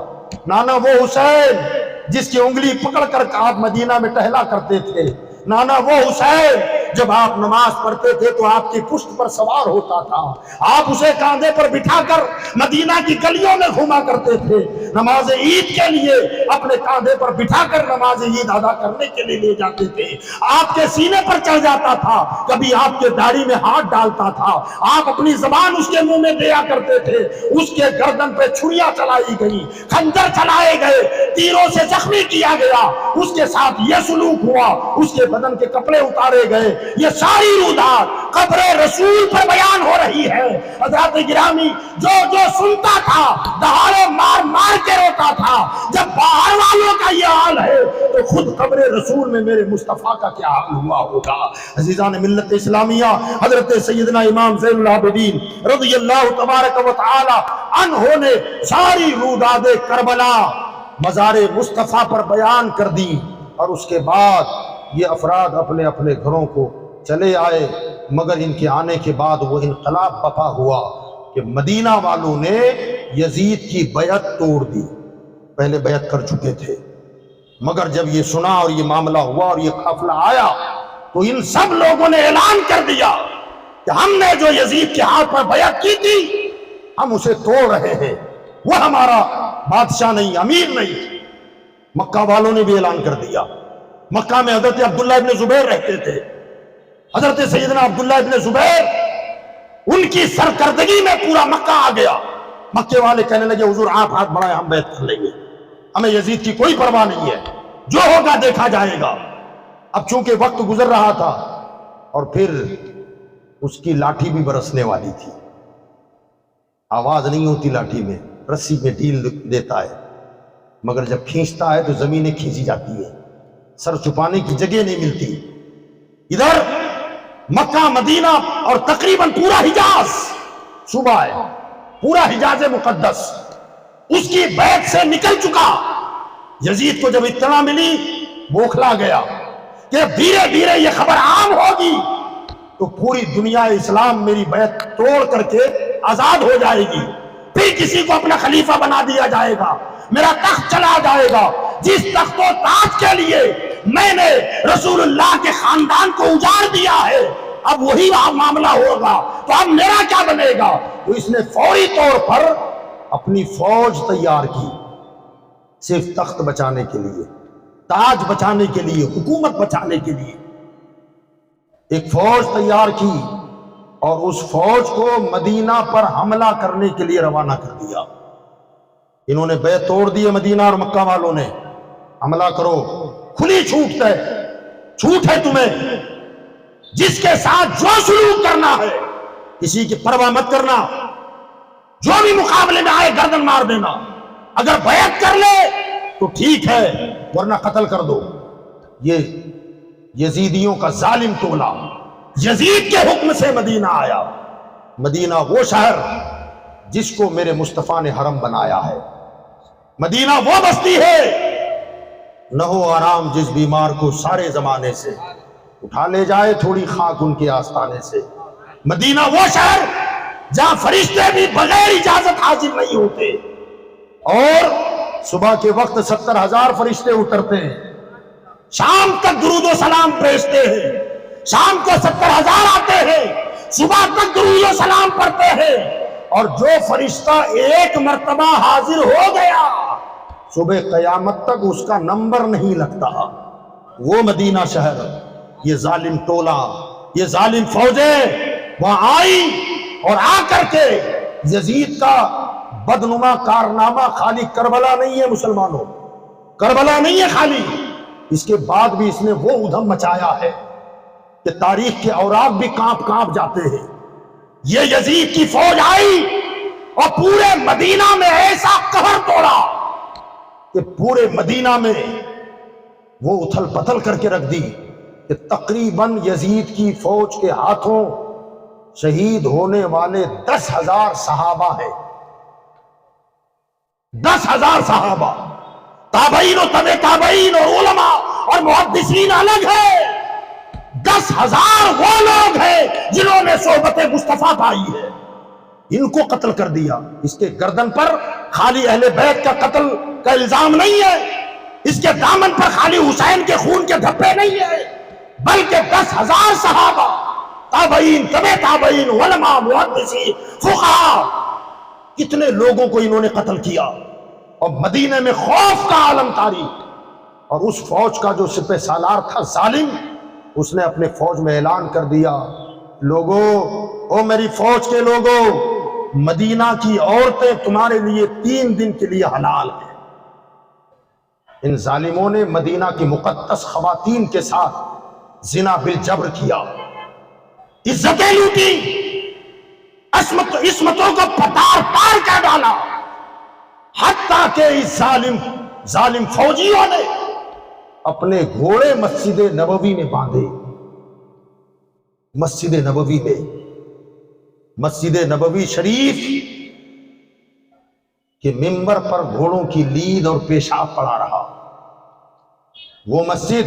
نانا وہ حسین جس کی انگلی پکڑ کر آپ مدینہ میں ٹہلا کرتے تھے، نانا وہ حسین جب آپ نماز پڑھتے تھے تو آپ کی پشت پر سوار ہوتا تھا، آپ اسے کاندھے پر بٹھا کر مدینہ کی گلیوں میں گھوما کرتے تھے، نماز عید کے لیے اپنے کاندھے پر بٹھا کر نماز عید ادا کرنے کے لیے لے جاتے تھے، آپ کے سینے پر چڑھ جاتا تھا، کبھی آپ کے داڑھی میں ہاتھ ڈالتا تھا، آپ اپنی زبان اس کے منہ میں دیا کرتے تھے، اس کے گردن پہ چھریاں چلائی گئی، خنجر چلائے گئے، تیروں سے زخمی کیا گیا، اس کے ساتھ یہ سلوک ہوا، اس کے بدن کے کپڑے اتارے گئے۔ یہ ساری رودات قبر رسول پر بیان ہو رہی ہے۔ حضرات گرامی، جو سنتا تھا دہاڑے مار مار کے روتا تھا۔ جب باہر والوں کا یہ حال ہے تو خود قبر رسول میں میرے مصطفیٰ کا کیا حال ہوا ہوگا؟ عزیزان ملت اسلامیہ، حضرت سیدنا امام زین العابدین رضی اللہ تبارک و تعالی عنہ نے ساری روداد کربلا مزار مصطفیٰ پر بیان کر دی، اور اس کے بعد یہ افراد اپنے اپنے گھروں کو چلے آئے، مگر ان کے آنے کے بعد وہ انقلاب برپا ہوا کہ مدینہ والوں نے یزید کی بیعت توڑ دی۔ پہلے بیعت کر چکے تھے، مگر جب یہ سنا اور یہ معاملہ ہوا اور یہ قافلہ آیا تو ان سب لوگوں نے اعلان کر دیا کہ ہم نے جو یزید کے ہاتھ پر بیعت کی تھی ہم اسے توڑ رہے ہیں، وہ ہمارا بادشاہ نہیں، امیر نہیں۔ مکہ والوں نے بھی اعلان کر دیا۔ مکہ میں حضرت عبداللہ ابن زبیر رہتے تھے، حضرت سیدنا عبداللہ ابن زبیر، ان کی سرکردگی میں پورا مکہ آ گیا۔ مکے والے کہنے لگے حضور آپ ہاتھ بڑھائیں، ہم بیعت کر لیں گے، ہمیں یزید کی کوئی پرواہ نہیں ہے، جو ہوگا دیکھا جائے گا۔ اب چونکہ وقت گزر رہا تھا اور پھر اس کی لاٹھی بھی برسنے والی تھی، آواز نہیں ہوتی لاٹھی میں، رسی میں ڈھیل دیتا ہے، مگر جب کھینچتا ہے تو زمینیں کھینچی جاتی ہے، سر چھپانے کی جگہ نہیں ملتی۔ ادھر مکہ مدینہ اور تقریباً پورا حجاز صوبہ ہے، پورا حجاز مقدس اس کی بیعت سے نکل چکا۔ یزید کو جب اطلاع ملی بوکھلا گیا کہ دھیرے دھیرے یہ خبر عام ہوگی تو پوری دنیا اسلام میری بیعت توڑ کر کے آزاد ہو جائے گی، پھر کسی کو اپنا خلیفہ بنا دیا جائے گا، میرا تخت چلا جائے گا۔ جس تخت و تاج کے لیے میں نے رسول اللہ کے خاندان کو اجاڑ دیا ہے اب وہی معاملہ ہوگا تو اب میرا کیا بنے گا؟ تو اس نے فوری طور پر اپنی فوج تیار کی، صرف تخت بچانے کے لیے، تاج بچانے کے لیے، حکومت بچانے کے لیے ایک فوج تیار کی، اور اس فوج کو مدینہ پر حملہ کرنے کے لیے روانہ کر دیا۔ انہوں نے بیعت توڑ دی مدینہ اور مکہ والوں نے، حملہ کرو، کھلی چھوٹ ہے تمہیں، جس کے ساتھ جو سلوک کرنا ہے کسی کی پرواہ مت کرنا، جو بھی مقابلے میں آئے گردن مار دینا، اگر بیعت کر لے تو ٹھیک ہے ورنہ قتل کر دو۔ یہ یزیدیوں کا ظالم ٹولہ یزید کے حکم سے مدینہ آیا۔ مدینہ وہ شہر جس کو میرے مصطفیٰ نے حرم بنایا ہے، مدینہ وہ بستی ہے نہ ہو آرام جس بیمار کو سارے زمانے سے اٹھا لے جائے تھوڑی خاک ان کے آستانے سے۔ مدینہ وہ شہر جہاں فرشتے بھی بغیر اجازت حاضر نہیں ہوتے، اور صبح کے وقت 70,000 فرشتے اترتے ہیں، شام تک درود و سلام بھیجتے ہیں، شام کو 70,000 آتے ہیں، صبح تک درود و سلام پڑھتے ہیں، اور جو فرشتہ ایک مرتبہ حاضر ہو گیا صبح قیامت تک اس کا نمبر نہیں لگتا۔ وہ مدینہ شہر، یہ ظالم ٹولہ، یہ ظالم فوجیں وہاں آئی، اور آ کر کے یزید کا بدنما کارنامہ خالی کربلا نہیں ہے مسلمانوں، کربلا نہیں ہے خالی، اس کے بعد بھی اس نے وہ ادھم مچایا ہے کہ تاریخ کے اوراق بھی کانپ جاتے ہیں۔ یہ یزید کی فوج آئی اور پورے مدینہ میں ایسا قہر توڑا کہ پورے مدینہ میں وہ اتھل پتھل کر کے رکھ دی کہ تقریباً یزید کی فوج کے ہاتھوں شہید ہونے والے 10,000 صحابہ ہیں، 10,000 صحابہ، تابعین و تبع تابعین اور علماء اور محدثین الگ ہے، 10,000 وہ لوگ ہیں جنہوں نے صحبت مصطفیٰ پائی ہے، ان کو قتل کر دیا۔ اس کے گردن پر خالی اہل بیت کا قتل کا الزام نہیں ہے، اس کے دامن پر خالی حسین کے خون کے دھبے نہیں ہے، بلکہ 10,000 صحابہ، تابعین، تبع تابعین، علماء، محدثین، فقہاء، کتنے لوگوں کو انہوں نے قتل کیا، اور مدینے میں خوف کا عالم طاری۔ اور اس فوج کا جو سپہ سالار تھا ظالم، اس نے اپنے فوج میں اعلان کر دیا، لوگو، او میری فوج کے لوگو، مدینہ کی عورتیں تمہارے لیے 3 دن کے لیے حلال ہیں۔ ان ظالموں نے مدینہ کی مقدس خواتین کے ساتھ زنا بالجبر کیا، عزتیں لوٹی، عصمتوں کو پتار پار کر ڈالا، حتیٰ کہ اس ظالم فوجیوں نے اپنے گھوڑے مسجد نبوی میں باندھے۔ مسجد نبوی شریف کے ممبر پر گھوڑوں کی لید اور پیشاب پڑا رہا۔ وہ مسجد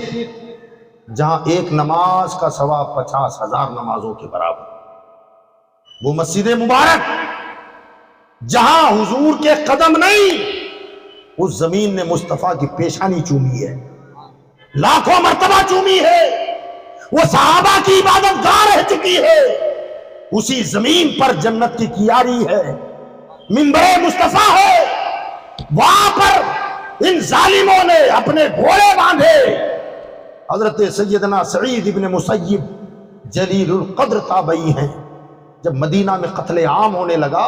جہاں ایک نماز کا ثواب 50,000 نمازوں کے برابر، وہ مسجد مبارک جہاں حضور کے قدم نہیں، اس زمین نے مصطفیٰ کی پیشانی چومی ہے، لاکھوں مرتبہ چومی ہے، وہ صحابہ کی عبادت گاہ رہ چکی ہے، اسی زمین پر جنت کی کیاری ہے، منبر مصطفیٰ ہے، وہاں پر ان ظالموں نے اپنے گھوڑے باندھے۔ حضرت سیدنا سعید ابن مسیب جلیل القدر تابعی ہیں، جب مدینہ میں قتل عام ہونے لگا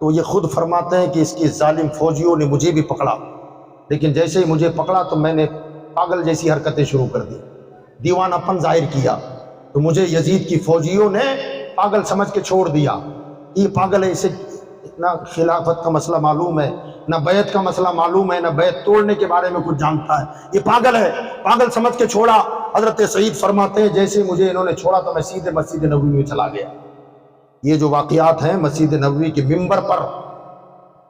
تو یہ خود فرماتے ہیں کہ اس کی ظالم فوجیوں نے مجھے بھی پکڑا، لیکن جیسے ہی مجھے پکڑا تو میں نے پاگل جیسی حرکتیں شروع کر دی، دیوانہ پن ظاہر کیا، تو مجھے یزید کی فوجیوں نے پاگل سمجھ کے چھوڑ دیا، یہ پاگل ہے، اسے نہ خلافت کا مسئلہ معلوم ہے، نہ بیعت کا مسئلہ معلوم ہے، نہ بیعت توڑنے کے بارے میں کچھ جانتا ہے، یہ پاگل ہے، پاگل سمجھ کے چھوڑا۔ حضرت سعید فرماتے ہیں جیسے مجھے انہوں نے چھوڑا تو میں سیدھے مسجد نبوی میں چلا گیا۔ یہ جو واقعات ہیں، مسجد نبوی کے ممبر پر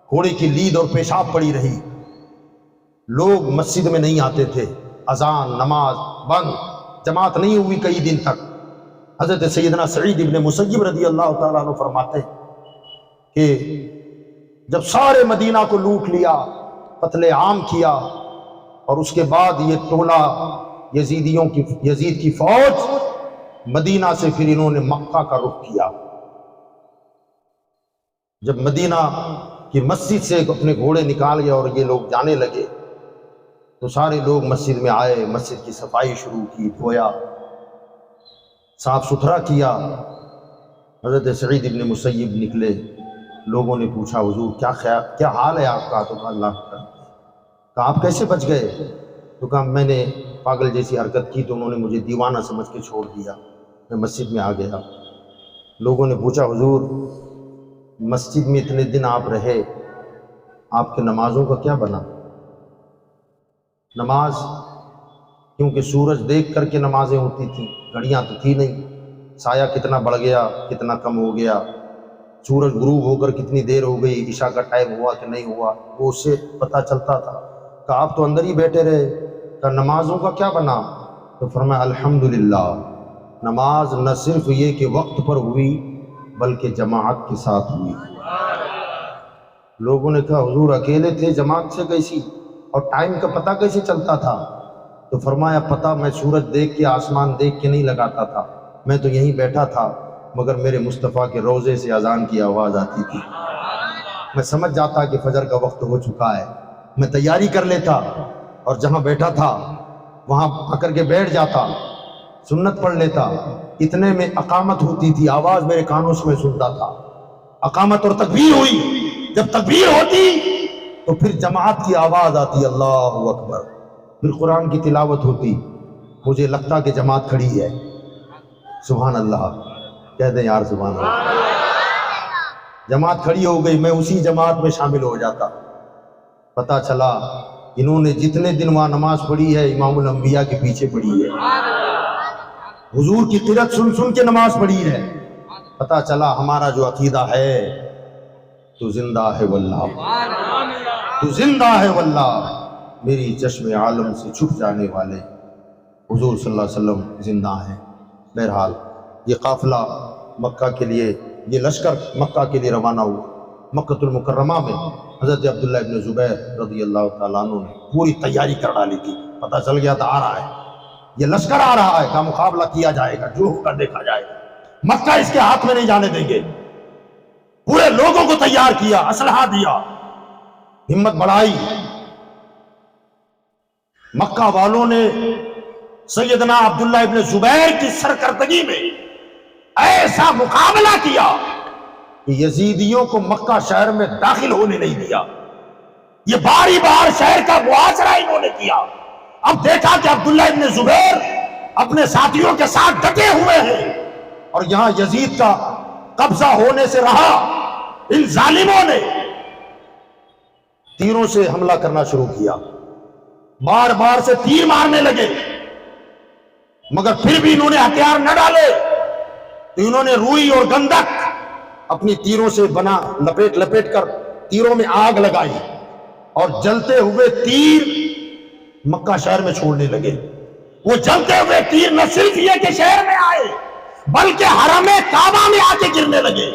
گھوڑے کی لید اور پیشاب پڑی رہی، لوگ مسجد میں نہیں آتے تھے، اذان، نماز بند، جماعت نہیں ہوئی کئی دن تک۔ حضرت سیدنا سعید ابن مسیب رضی اللہ تعالیٰ عنہ فرماتے ہیں کہ جب سارے مدینہ کو لوٹ لیا، قتل عام کیا، اور اس کے بعد یہ ٹولہ یزید کی فوج مدینہ سے پھر انہوں نے مکہ کا رخ کیا۔ جب مدینہ کی مسجد سے اپنے گھوڑے نکال گئے اور یہ لوگ جانے لگے تو سارے لوگ مسجد میں آئے، مسجد کی صفائی شروع کی، دھویا، صاف ستھرا کیا۔ حضرت سعید ابن مسیب نکلے، لوگوں نے پوچھا حضور کیا حال ہے آپ کا؟ تو کہا اللہ کا، کہا آپ کیسے بچ گئے؟ تو کہا میں نے پاگل جیسی حرکت کی تو انہوں نے مجھے دیوانہ سمجھ کے چھوڑ دیا، میں مسجد میں آ گیا۔ لوگوں نے پوچھا حضور مسجد میں اتنے دن آپ رہے، آپ کے نمازوں کا کیا بنا؟ نماز، کیونکہ سورج دیکھ کر کے نمازیں ہوتی تھیں، گھڑیاں تو تھی نہیں، سایہ کتنا بڑھ گیا کتنا کم ہو گیا، سورج غروب ہو کر کتنی دیر ہو گئی، عشاء کا ٹائم ہوا کہ نہیں ہوا، وہ اس سے پتہ چلتا تھا۔ کہا آپ تو اندر ہی بیٹھے رہے، کہا نمازوں کا کیا بنا؟ تو فرمایا الحمدللہ، نماز نہ صرف یہ کہ وقت پر ہوئی بلکہ جماعت کے ساتھ ہوئی۔ لوگوں نے کہا حضور اکیلے تھے، جماعت سے کیسی، اور ٹائم کا پتہ کیسے چلتا تھا؟ تو فرمایا پتہ میں سورج دیکھ کے، آسمان دیکھ کے نہیں لگاتا تھا، میں تو یہیں بیٹھا تھا، مگر میرے مصطفیٰ کے روضے سے اذان کی آواز آتی تھی، میں سمجھ جاتا کہ فجر کا وقت ہو چکا ہے، میں تیاری کر لیتا اور جہاں بیٹھا تھا وہاں آ کر کے بیٹھ جاتا، سنت پڑھ لیتا۔ اتنے میں اقامت ہوتی تھی، آواز میرے کانوں سے میں سنتا تھا، اقامت اور تکبیر ہوئی، جب تکبیر ہوتی تو پھر جماعت کی آواز آتی اللہ اکبر، پھر قرآن کی تلاوت ہوتی، مجھے لگتا کہ جماعت کھڑی ہے، سبحان اللہ کہہ دیں یار سبحان اللہ، جماعت کھڑی ہو گئی، میں اسی جماعت میں شامل ہو جاتا۔ پتہ چلا انہوں نے جتنے دن وہاں نماز پڑھی ہے امام الانبیاء کے پیچھے پڑھی ہے، حضور کی قرأت سن سن کے نماز پڑھی ہے۔ پتہ چلا ہمارا جو عقیدہ ہے تو زندہ ہے واللہ، تو زندہ ہے واللہ، میری چشم عالم سے چھپ جانے والے حضور صلی اللہ علیہ وسلم زندہ ہیں۔ بہرحال یہ قافلہ مکہ کے لیے، یہ لشکر مکہ کے لیے روانہ ہوا۔ مکہ المکرمہ میں حضرت عبداللہ ابن زبیر رضی اللہ تعالیٰ عنہ نے پوری تیاری کر ڈالی تھی، پتہ چل گیا تھا آ رہا ہے، یہ لشکر آ رہا ہے، کا مقابلہ کیا جائے گا، جو ہوگا دیکھا جائے گا، مکہ اس کے ہاتھ میں نہیں جانے دیں گے۔ پورے لوگوں کو تیار کیا، اسلحہ دیا، ہمت بڑھائی۔ مکہ والوں نے سیدنا عبداللہ ابن زبیر کی سرکردگی میں ایسا مقابلہ کیا کہ یزیدیوں کو مکہ شہر میں داخل ہونے نہیں دیا۔ یہ باری بار شہر کا محاصرہ انہوں نے کیا۔ اب دیکھا کہ عبداللہ ابن زبیر اپنے ساتھیوں کے ساتھ ڈٹے ہوئے ہیں اور یہاں یزید کا قبضہ ہونے سے رہا، ان ظالموں نے تیروں سے حملہ کرنا شروع کیا، بار بار سے تیر مارنے لگے، مگر پھر بھی انہوں نے ہتھیار نہ ڈالے تو انہوں نے روئی اور گندک اپنی تیروں سے بنا لپیٹ لپیٹ کر تیروں میں آگ لگائی اور جلتے ہوئے تیر مکہ شہر میں چھوڑنے لگے۔ وہ جلتے ہوئے تیر نہ صرف یہ کہ شہر میں آئے بلکہ حرم کعبہ میں آ کے گرنے لگے،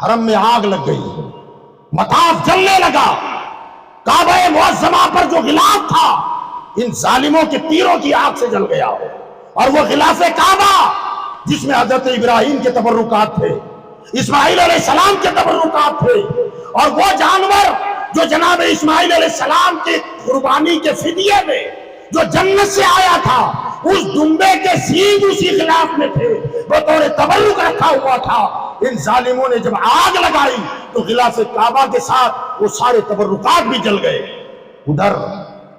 حرم میں آگ لگ گئی، مطاف جلنے لگا، کعبہ معظمہ پر جو غلاف تھا ان ظالموں کے تیروں کی آگ سے جل گیا، اور وہ غلاف کعبہ جس میں حضرت ابراہیم کے تبرکات تھے، اسماعیل علیہ السلام کے تبرکات تھے، اور وہ جانور جو جناب اسماعیل علیہ السلام کی قربانی کے فدیے میں جو جنت سے آیا تھا، اس دمبے کے سینگ اسی غلاف میں تھے، بطور تبرک رکھا ہوا تھا۔ ان ظالموں نے جب آگ لگائی تو غلاف کعبہ کے ساتھ وہ سارے تبرکات بھی جل گئے۔ ادھر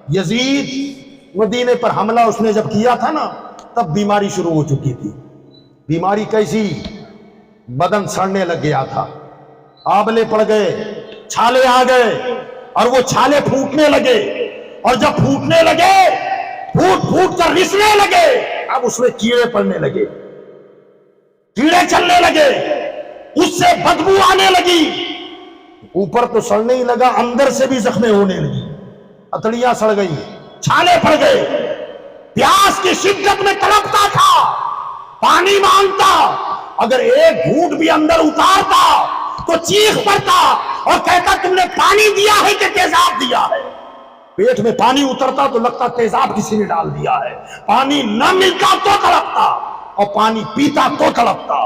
یزید مدینے پر حملہ اس نے جب کیا تھا نا، تب بیماری شروع ہو چکی تھی۔ بیماری کیسی؟ بدن سڑنے لگ گیا تھا، آبلے پڑ گئے، چھالے آ گئے، اور وہ چھالے پھوٹنے لگے، اور جب پھوٹنے لگے پھوٹ پھوٹ کر رسنے لگے، اب اس میں کیڑے پڑنے لگے، کیڑے چلنے لگے، اس سے بدبو آنے لگی، اوپر تو سڑنے ہی لگا، اندر سے بھی زخمیں ہونے لگی، اتڑیاں سڑ گئی، چھالے پڑ گئے، پیاس کی شدت میں تڑپتا تھا، پانی مانگتا، اگر ایک گھونٹ بھی اندر اتارتا تو چیخ پڑتا اور کہتا تم نے پانی دیا ہے کہ تیزاب دیا ہے۔ پیٹ میں پانی اترتا تو لگتا تیزاب کسی نے ڈال دیا ہے، پانی نہ ملتا تو تڑپتا، اور پانی پیتا تو تڑپتا۔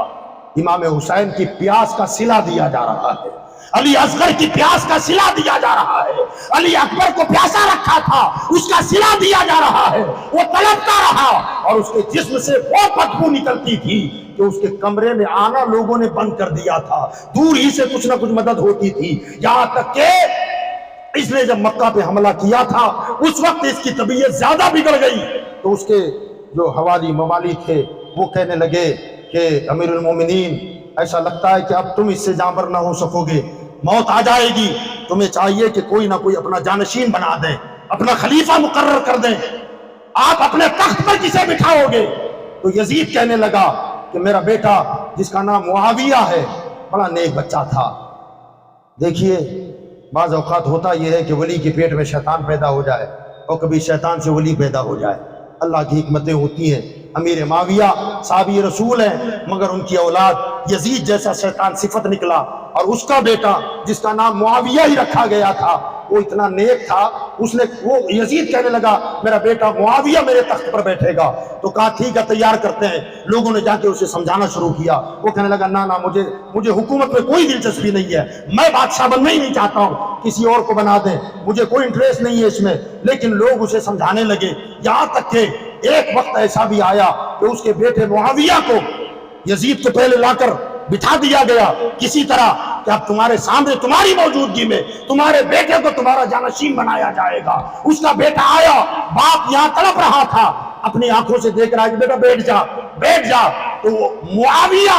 امام حسین کی پیاس کا صلہ دیا جا رہا ہے، علی اصغر کی پیاس کا صلہ دیا جا رہا ہے، علی اکبر کو پیاسا رکھا تھا اس کا صلہ دیا جا رہا ہے، وہ تڑپتا رہا، اور اس کے جسم سے وہ بدبو نکلتی تھی کہ اس کے کمرے میں آنا لوگوں نے بند کر دیا تھا، دور ہی سے کچھ نہ کچھ مدد ہوتی تھی، یہاں تک کہ اس نے جب مکہ پہ حملہ کیا تھا اس وقت اس کی طبیعت زیادہ بگڑ گئی، تو اس کے جو حوالی موالی تھے وہ کہنے لگے کہ امیر المومنین ایسا لگتا ہے کہ اب تم اس سے جانبر نہ ہو سکو گے، موت آ جائے گی، تمہیں چاہیے کہ کوئی نہ کوئی اپنا جانشین بنا دیں، اپنا خلیفہ مقرر کر دیں، آپ اپنے تخت پر کسے بٹھاؤ گے؟ تو یزید کہنے لگا کہ میرا بیٹا جس کا نام معاویہ ہے بڑا نیک بچہ تھا۔ دیکھیے بعض اوقات ہوتا یہ ہے کہ ولی کے پیٹ میں شیطان پیدا ہو جائے اور کبھی شیطان سے ولی پیدا ہو جائے، اللہ کی حکمتیں ہوتی ہیں۔ امیر معاویہ صحابی رسول ہیں مگر ان کی اولاد یزید جیسا شیطان صفت نکلا، اور اس کا بیٹا جس کا نام معاویہ ہی رکھا گیا تھا وہ اتنا نیک تھا، وہ یزید کہنے لگا میرا بیٹا معاویہ میرے تخت پر بیٹھے گا، تو کہا ٹھیک ہے تیار کرتے ہیں۔ لوگوں نے جا کے اسے سمجھانا شروع کیا، وہ کہنے لگا نہ مجھے حکومت میں کوئی دلچسپی نہیں ہے، میں بادشاہ بننا ہی نہیں چاہتا ہوں، کسی اور کو بنا دیں، مجھے کوئی انٹریسٹ نہیں ہے اس میں۔ لیکن لوگ اسے سمجھانے لگے، یہاں تک کہ ایک وقت ایسا بھی آیا کہ اس کے بیٹے معاویہ کو یزید کو پہلے لا کر بٹھا دیا گیا کسی طرح کہ اب تمہارے سامنے تمہاری موجودگی میں تمہارے بیٹے کو تمہارا جانشین بنایا جائے گا۔ اس کا بیٹا آیا، باپ یہاں تڑپ رہا تھا، اپنی آنکھوں سے دیکھ رہا ہے کہ بیٹا بیٹھ جا، تو معاویہ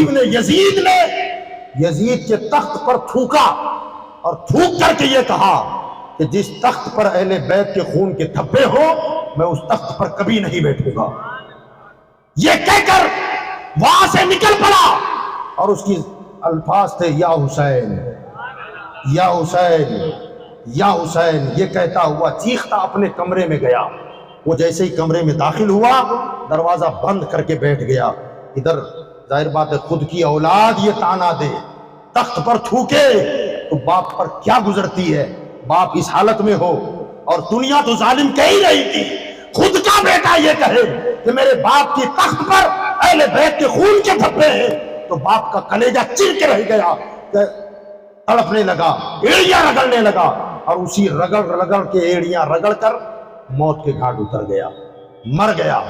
ابن یزید نے یزید کے تخت پر تھوکا، اور تھوک کر کے یہ کہا کہ جس تخت پر اہل بیت کے خون کے دھبے ہو میں اس تخت پر کبھی نہیں بیٹھوں گا۔ یہ کہہ کر وہاں سے نکل پڑا، اور اس کی الفاظ تھے یا حسین یا حسین یا حسین، یہ کہتا ہوا چیختا اپنے کمرے میں گیا۔ وہ جیسے ہی کمرے میں داخل ہوا دروازہ بند کر کے بیٹھ گیا۔ ادھر ظاہر بات ہے خود کی اولاد یہ تانا دے، تخت پر تھوکے تو باپ پر کیا گزرتی ہے، باپ اس حالت میں ہو، اور دنیا تو ظالم کہہ ہی رہی تھی، خود کا اپنا بیٹا یہ کہے کہ میرے باپ کی تخت پر اہل بیت کے خون کے دھبے ہیں، تو باپ کا کلیجہ چر کے رہ گیا، تڑپنے لگا، ایڑیاں رگڑنے لگا، اور اسی رگڑ رگڑ کے ایڑیاں رگڑ کر موت کے گھاٹ اتر گیا، مر گیا۔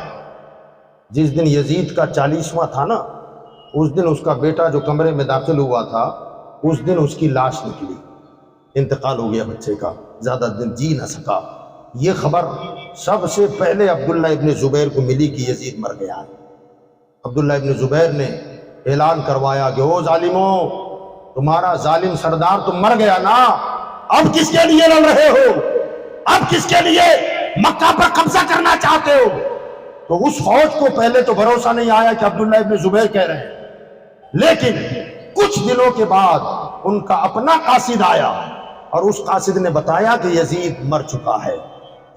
جس دن یزید کا 40واں تھا نا، اس دن اس کا بیٹا جو کمرے میں داخل ہوا تھا، اس دن اس کی لاش نکلی، انتقال ہو گیا بچے کا، زیادہ دن جی نہ سکا۔ یہ خبر سب سے پہلے عبداللہ ابن زبیر کو ملی کہ یزید مر گیا ہے۔ عبداللہ ابن زبیر نے اعلان کروایا کہ او ظالموں، تمہارا ظالم سردار تو مر گیا نا، اب کس کے لیے لڑ رہے ہو؟ اب کس کے لیے مکہ پر قبضہ کرنا چاہتے ہو؟ تو اس فوج کو پہلے تو بھروسہ نہیں آیا کہ عبداللہ ابن زبیر کہہ رہے ہیں، لیکن کچھ دنوں کے بعد ان کا اپنا قاصد آیا، اور اس قاصد نے بتایا کہ یزید مر چکا ہے۔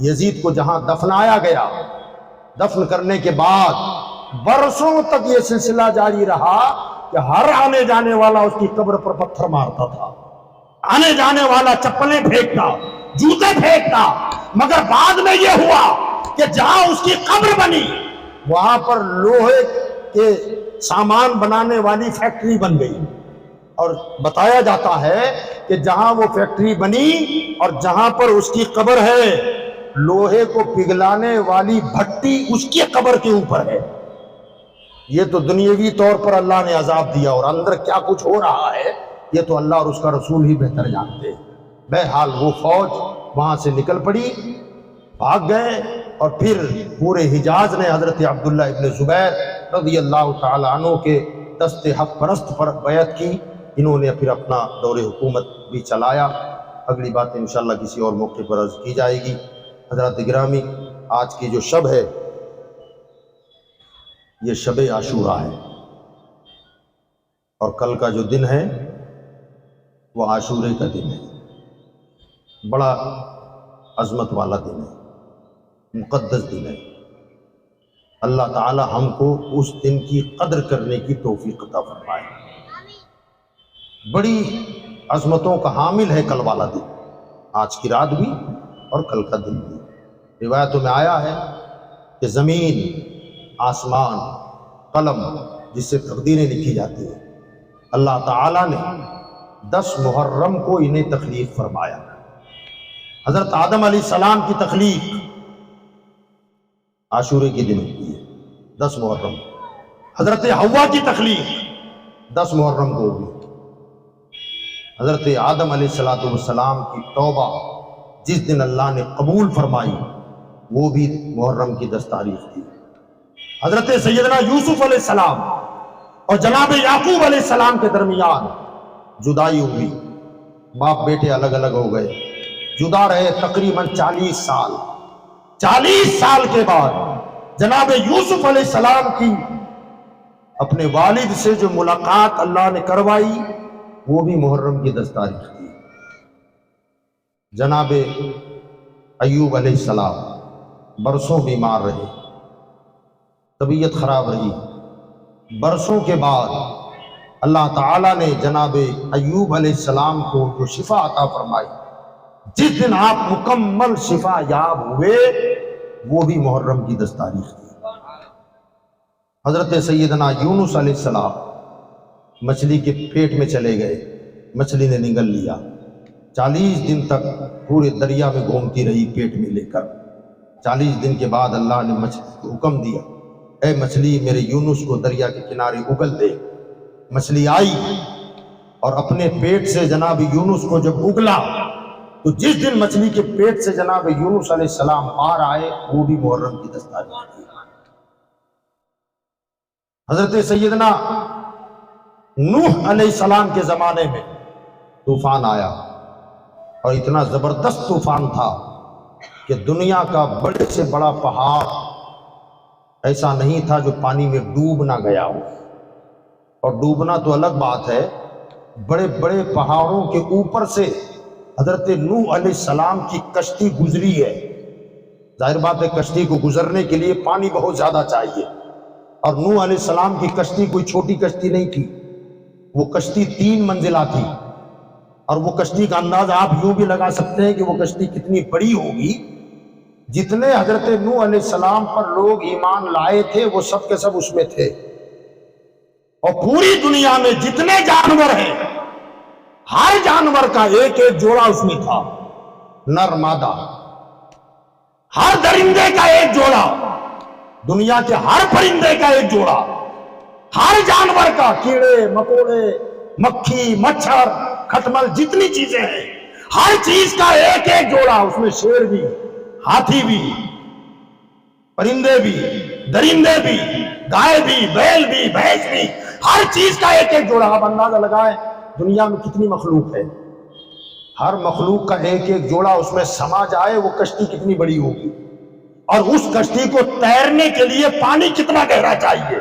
یزید کو جہاں دفنایا گیا، دفن کرنے کے بعد برسوں تک یہ سلسلہ جاری رہا کہ ہر آنے جانے والا اس کی قبر پر پتھر مارتا تھا، آنے جانے والا چپلیں پھینکتا، جوتے پھینکتا، مگر بعد میں یہ ہوا کہ جہاں اس کی قبر بنی وہاں پر لوہے کے سامان بنانے والی فیکٹری بن گئی، اور بتایا جاتا ہے کہ جہاں وہ فیکٹری بنی اور جہاں پر اس کی قبر ہے، لوہے کو پگھلانے والی بھٹی اس کی قبر کے اوپر ہے۔ یہ تو دنیاوی طور پر اللہ نے عذاب دیا، اور اندر کیا کچھ ہو رہا ہے یہ تو اللہ اور اس کا رسول ہی بہتر جانتے ہیں۔ بہرحال وہ فوج وہاں سے نکل پڑی، بھاگ گئے، اور پھر پورے حجاز نے حضرت عبداللہ ابن زبیر رضی اللہ تعالی عنہ کے دست حق پرست پر بیعت کی۔ انہوں نے پھر اپنا دور حکومت بھی چلایا۔ اگلی بات انشاءاللہ کسی اور موقع پر عرض کی جائے گی۔ حضرات گرامی، آج کی جو شب ہے یہ شب عاشوراء ہے، اور کل کا جو دن ہے وہ عاشورے کا دن ہے۔ بڑا عظمت والا دن ہے، مقدس دن ہے۔ اللہ تعالی ہم کو اس دن کی قدر کرنے کی توفیق عطا فرمائے۔ بڑی عظمتوں کا حامل ہے کل والا دن، آج کی رات بھی اور کل کا دن بھی۔ روایتوں میں آیا ہے کہ زمین، آسمان، قلم جس سے تقدیریں لکھی جاتی ہیں، اللہ تعالیٰ نے 10 محرم کو انہیں تخلیق فرمایا۔ حضرت آدم علیہ السلام کی تخلیق عاشورے کے دن ہوتی ہے، 10 محرم۔ حضرت حوا کی تخلیق 10 محرم کو ہوگی۔ حضرت آدم علیہ السلام کی توبہ جس دن اللہ نے قبول فرمائی وہ بھی محرم کی 10 تاریخ تھی۔ حضرت سیدنا یوسف علیہ السلام اور جناب یعقوب علیہ السلام کے درمیان جدائی ہوئی، باپ بیٹے الگ الگ ہو گئے، جدا رہے تقریباً 40 سال۔ 40 سال کے بعد جناب یوسف علیہ السلام کی اپنے والد سے جو ملاقات اللہ نے کروائی وہ بھی محرم کی 10 تاریخ تھی۔ جناب ایوب علیہ السلام برسوں بیمار رہے، طبیعت خراب رہی، برسوں کے بعد اللہ تعالیٰ نے جناب ایوب علیہ السلام کو جو شفا عطا فرمائی، جس دن آپ مکمل شفا یاب ہوئے وہ بھی محرم کی 10 تاریخ تھی۔ حضرت سیدنا یونس علیہ السلام مچھلی کے پیٹ میں چلے گئے، مچھلی نے نگل لیا، 40 دن تک پورے دریا میں گھومتی رہی پیٹ میں لے کر۔ 40 دن کے بعد اللہ نے مچھلی کو حکم دیا، اے مچھلی میرے یونس کو دریا کے کنارے اگل دے۔ مچھلی آئی اور اپنے پیٹ سے جناب یونس کو جب اگلا تو جس دن مچھلی کے پیٹ سے جناب یونس علیہ السلام باہر آئے وہ بھی محرم کی 10 تاریخ تھی۔ حضرت سیدنا نوح علیہ السلام کے زمانے میں طوفان آیا، اور اتنا زبردست طوفان تھا کہ دنیا کا بڑے سے بڑا پہاڑ ایسا نہیں تھا جو پانی میں ڈوب نہ گیا ہو۔ اور ڈوبنا تو الگ بات ہے، بڑے بڑے پہاڑوں کے اوپر سے حضرت نوح علیہ السلام کی کشتی گزری ہے۔ ظاہر بات ہے کشتی کو گزرنے کے لیے پانی بہت زیادہ چاہیے، اور نوح علیہ السلام کی کشتی کوئی چھوٹی کشتی نہیں تھی، وہ کشتی 3 منزلہ تھی، اور وہ کشتی کا اندازہ آپ یوں بھی لگا سکتے ہیں کہ وہ کشتی کتنی بڑی ہوگی۔ جتنے حضرت نوح علیہ السلام پر لوگ ایمان لائے تھے وہ سب کے سب اس میں تھے، اور پوری دنیا میں جتنے جانور ہیں ہر جانور کا ایک ایک جوڑا اس میں تھا، نر مادہ، ہر درندے کا ایک جوڑا، دنیا کے ہر پرندے کا ایک جوڑا، ہر جانور کا، کیڑے مکوڑے مکھی مچھر کھٹمل جتنی چیزیں ہیں ہر چیز کا ایک ایک جوڑا، اس میں شیر بھی، ہاتھی بھی، پرندے بھی، درندے بھی، گائے بھی، بیل بھی، بھینس بھی، ہر چیز کا ایک ایک جوڑا۔ آپ اندازہ لگائیں دنیا میں کتنی مخلوق ہے، ہر مخلوق کا ایک ایک جوڑا اس میں سما جائے، وہ کشتی کتنی بڑی ہوگی، اور اس کشتی کو تیرنے کے لیے پانی کتنا گہرا چاہیے،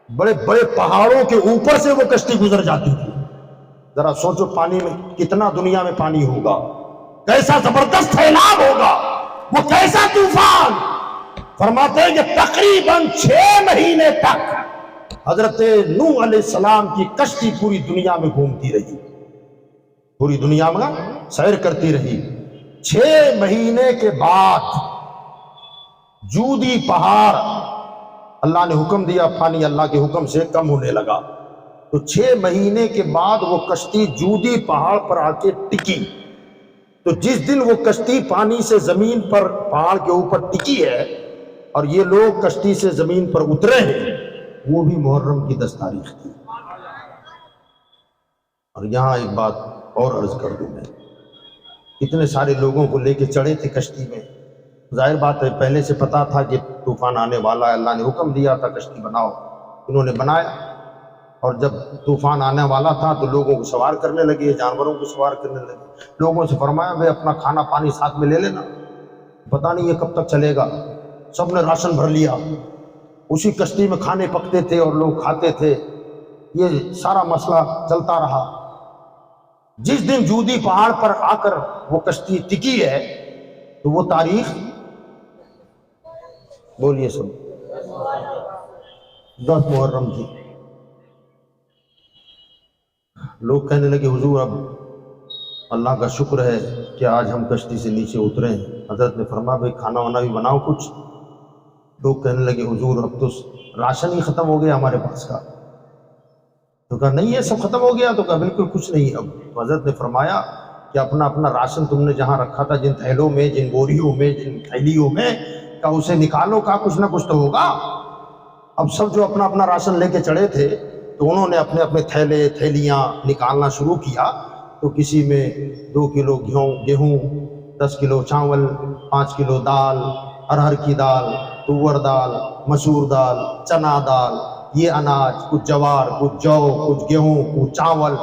بڑے بڑے پہاڑوں کے اوپر سے وہ کشتی گزر جاتی تھی۔ ذرا سوچو پانی میں کتنا، دنیا میں پانی ہوگا، کیسا زبردست سیلاب ہوگا، وہ کیسا طوفان۔ فرماتے ہیں کہ تقریباً 6 مہینے تک حضرت نوح علیہ السلام کی کشتی پوری دنیا میں گھومتی رہی، پوری دنیا میں سیر کرتی رہی۔ 6 مہینے کے بعد جودی پہاڑ، اللہ نے حکم دیا، پانی اللہ کے حکم سے کم ہونے لگا، تو 6 مہینے کے بعد وہ کشتی جودی پہاڑ پر آ کے ٹکی۔ تو جس دن وہ کشتی پانی سے زمین پر پہاڑ کے اوپر ٹکی ہے اور یہ لوگ کشتی سے زمین پر اترے ہیں، وہ بھی محرم کی 10 تاریخ تھی۔ اور یہاں ایک بات اور عرض کر دوں میں، اتنے سارے لوگوں کو لے کے چڑھے تھے کشتی میں، ظاہر بات ہے پہلے سے پتا تھا کہ طوفان آنے والا ہے، اللہ نے حکم دیا تھا کشتی بناؤ، انہوں نے بنایا، اور جب طوفان آنے والا تھا تو لوگوں کو سوار کرنے لگے، جانوروں کو سوار کرنے لگے۔ لوگوں سے فرمایا بھائی اپنا کھانا پانی ساتھ میں لے لینا، پتہ نہیں یہ کب تک چلے گا۔ سب نے راشن بھر لیا، اسی کشتی میں کھانے پکتے تھے اور لوگ کھاتے تھے، یہ سارا مسئلہ چلتا رہا۔ جس دن جودی پہاڑ پر آ کر وہ کشتی ٹکی ہے تو وہ تاریخ بولیے سب 10 محرم تھی۔ لوگ کہنے لگے حضور اب اللہ کا شکر ہے کہ آج ہم کشتی سے نیچے اترے ہیں۔ حضرت نے فرمایا بھائی کھانا وانا بھی بناؤ کچھ۔ لوگ کہنے لگے حضور اب تو راشن ہی ختم ہو گیا ہمارے پاس کا۔ تو کہا نہیں یہ سب ختم ہو گیا؟ تو کہا بالکل کچھ نہیں اب۔ تو حضرت نے فرمایا کہ اپنا اپنا راشن تم نے جہاں رکھا تھا، جن تھیلوں میں، جن بوریوں میں، جن تھیلیوں میں، کہا اسے نکالو، کہا کچھ نہ کچھ تو ہوگا۔ اب سب جو اپنا اپنا راشن لے کے چڑھے تھے تو انہوں نے اپنے اپنے تھیلے تھیلیاں نکالنا شروع کیا۔ تو کسی میں 2 کلو گیہوں، 10 کلو چاول، 5 کلو دال، ارہر کی دال، تور دال، مسور دال، چنا دال، یہ اناج، کچھ جوار، کچھ جو، کچھ گیہوں، کچھ چاول،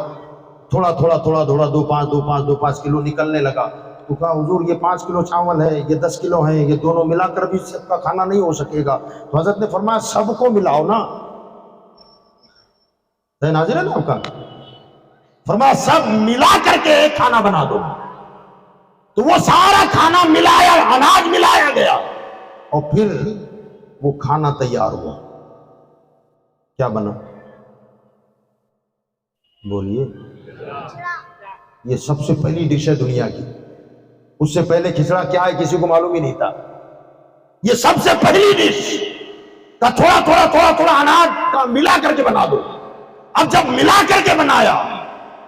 تھوڑا تھوڑا تھوڑا تھوڑا 2-5 کلو نکلنے لگا۔ تو کہا حضور یہ 5 کلو چاول ہے، یہ 10 کلو ہیں، یہ دونوں ملا کر بھی سب کا کھانا نہیں ہو سکے گا۔ تو حضرت نے فرمایا سب کو ملاؤ نا، ناظر ہے نا آپ کا، فرمایا سب ملا کر کے ایک کھانا بنا دو۔ تو وہ سارا کھانا ملایا، اناج ملایا گیا، اور پھر وہ کھانا تیار ہوا۔ کیا بنا؟ بولیے۔ یہ سب سے پہلی ڈش ہے دنیا کی۔ اس سے پہلے کھچڑا کیا ہے کسی کو معلوم ہی نہیں تھا۔ یہ سب سے پہلی ڈش کا تھوڑا تھوڑا تھوڑا تھوڑا اناج کا ملا کر کے بنا دو۔ اب جب ملا کر کے بنایا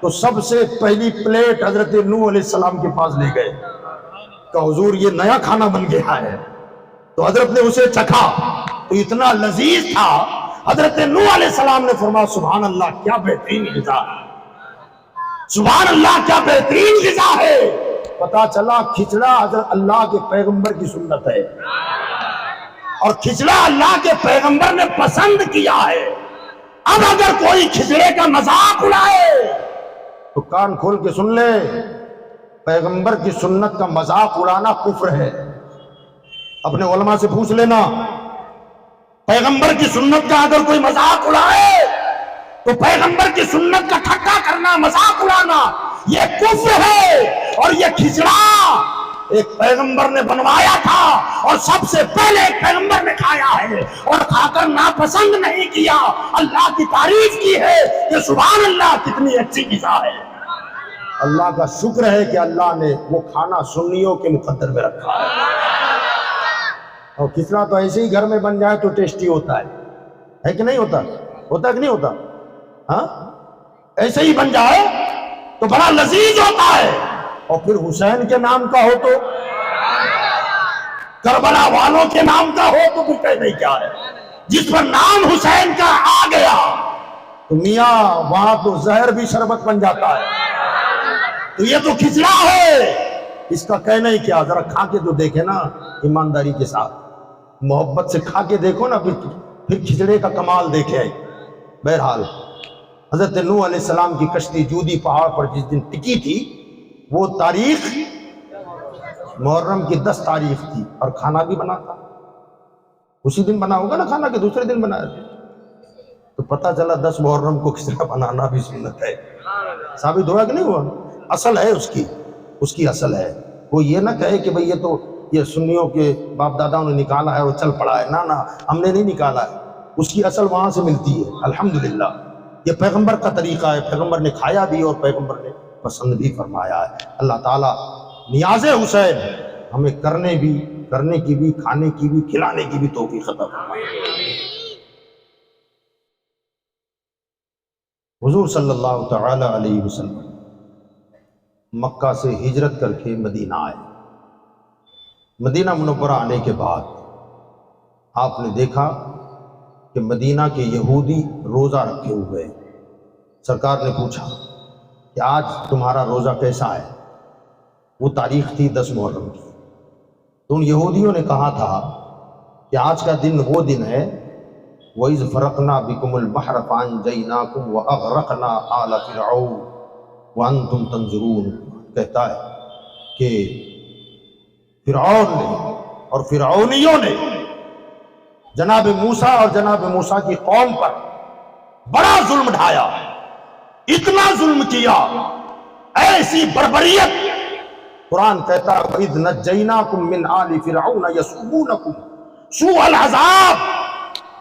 تو سب سے پہلی پلیٹ حضرت نوح علیہ السلام کے پاس لے گئے کہ حضور یہ نیا کھانا بن گیا ہے۔ تو حضرت نے اسے چکھا تو اتنا لذیذ تھا، حضرت نوح علیہ السلام نے فرمایا سبحان اللہ کیا بہترین غذا ہے، سبحان اللہ کیا بہترین غذا ہے۔ پتا چلا کھچڑا حضرت اللہ کے پیغمبر کی سنت ہے، اور کھچڑا اللہ کے پیغمبر نے پسند کیا ہے۔ اب اگر کوئی کھچڑے کا مذاق اڑائے تو کان کھول کے سن لے، پیغمبر کی سنت کا مذاق اڑانا کفر ہے۔ اپنے علماء سے پوچھ لینا، پیغمبر کی سنت کا اگر کوئی مذاق اڑائے تو پیغمبر کی سنت کا ٹھٹا کرنا، مذاق اڑانا، یہ کفر ہے۔ اور یہ کھچڑا ایک پیغمبر نے بنوایا تھا، اور سب سے پہلے ایک پیغمبر نے کھایا ہے، اور کھا کر ناپسند نہیں کیا، اللہ کی تعریف کی ہے کہ سبحان اللہ کتنی اچھی غذا ہے۔ اللہ کا شکر ہے کہ اللہ نے وہ کھانا سنیوں کے مقدر میں رکھا ہے۔ اور کھچڑا تو ایسے ہی گھر میں بن جائے تو ٹیسٹی ہوتا ہے کہ نہیں ہوتا؟ ہوتا کہ نہیں ہوتا؟ ہاں، ایسے ہی بن جائے تو بڑا لذیذ ہوتا ہے، اور پھر حسین کے نام کا ہو تو، کربلا والوں کے نام کا ہو تو پھر کہنے کیا ہے؟ جس پر نام حسین کا آ گیا تو میاں وہاں تو زہر بھی شربت بن جاتا ہے۔ تو یہ تو کھچڑا ہے، اس کا کہنا ہی کیا؟ ذرا کھا کے تو دیکھے نا ایمانداری کے ساتھ، محبت سے کھا کے دیکھو نا، پھر کھچڑے کا کمال دیکھے۔ بہرحال حضرت نوح علیہ السلام کی کشتی جودی پہاڑ پر جس دن ٹکی تھی، وہ تاریخ محرم کی 10 تاریخ تھی، اور کھانا بھی بنا تھا اسی دن بنا ہوگا نا کھانا، کہ دوسرے دن بنایا تھا؟ تو پتہ چلا 10 محرم کو کھچڑا بنانا بھی سنت ہے۔ ثابت ہوا کہ نہیں ہوا؟ اصل ہے اس کی اصل ہے۔ کوئی یہ نہ کہے کہ بھئی یہ سنیوں کے باپ داداؤں نے نکالا ہے اور چل پڑا ہے، نہ ہم نے نہیں نکالا ہے، اس کی اصل وہاں سے ملتی ہے۔ الحمدللہ یہ پیغمبر کا طریقہ ہے، پیغمبر نے کھایا بھی اور پیغمبر نے پسند بھی فرمایا ہے۔ اللہ تعالیٰ نیاز حسین ہمیں کرنے کی بھی، کھانے کی بھی، کھلانے کی بھی توفیق عطا فرمائے۔ حضور صلی اللہ تعالی علیہ وسلم مکہ سے ہجرت کر کے مدینہ آئے۔ مدینہ منورہ آنے کے بعد آپ نے دیکھا کہ مدینہ کے یہودی روزہ رکھے ہوئے۔ سرکار نے پوچھا کہ آج تمہارا روزہ کیسا ہے؟ وہ تاریخ تھی 10 محرم کی۔ تو ان یہودیوں نے کہا تھا کہ آج کا دن وہ دن ہے وَإِذْ فَرَقْنَا بِكُمُ الْبَحْرَ فَأَنْجَيْنَاكُمْ وَأَغْرَقْنَا آلَ فِرْعَوْنَ وَأَنْتُمْ تَنْظُرُونَ۔ کہتا ہے کہ فرعون نے اور فرعونیوں نے جناب موسیٰ اور جناب موسیٰ کی قوم پر بڑا ظلم ڈھایا، اتنا ظلم کیا، ایسی بربریت۔ قرآن کہتا ہے وَإِذْ نَجَّيْنَاكُمْ مِنْ آلِ فِرْعَوْنَ يَسُومُونَكُمْ سُوءَ الْعَذَابِ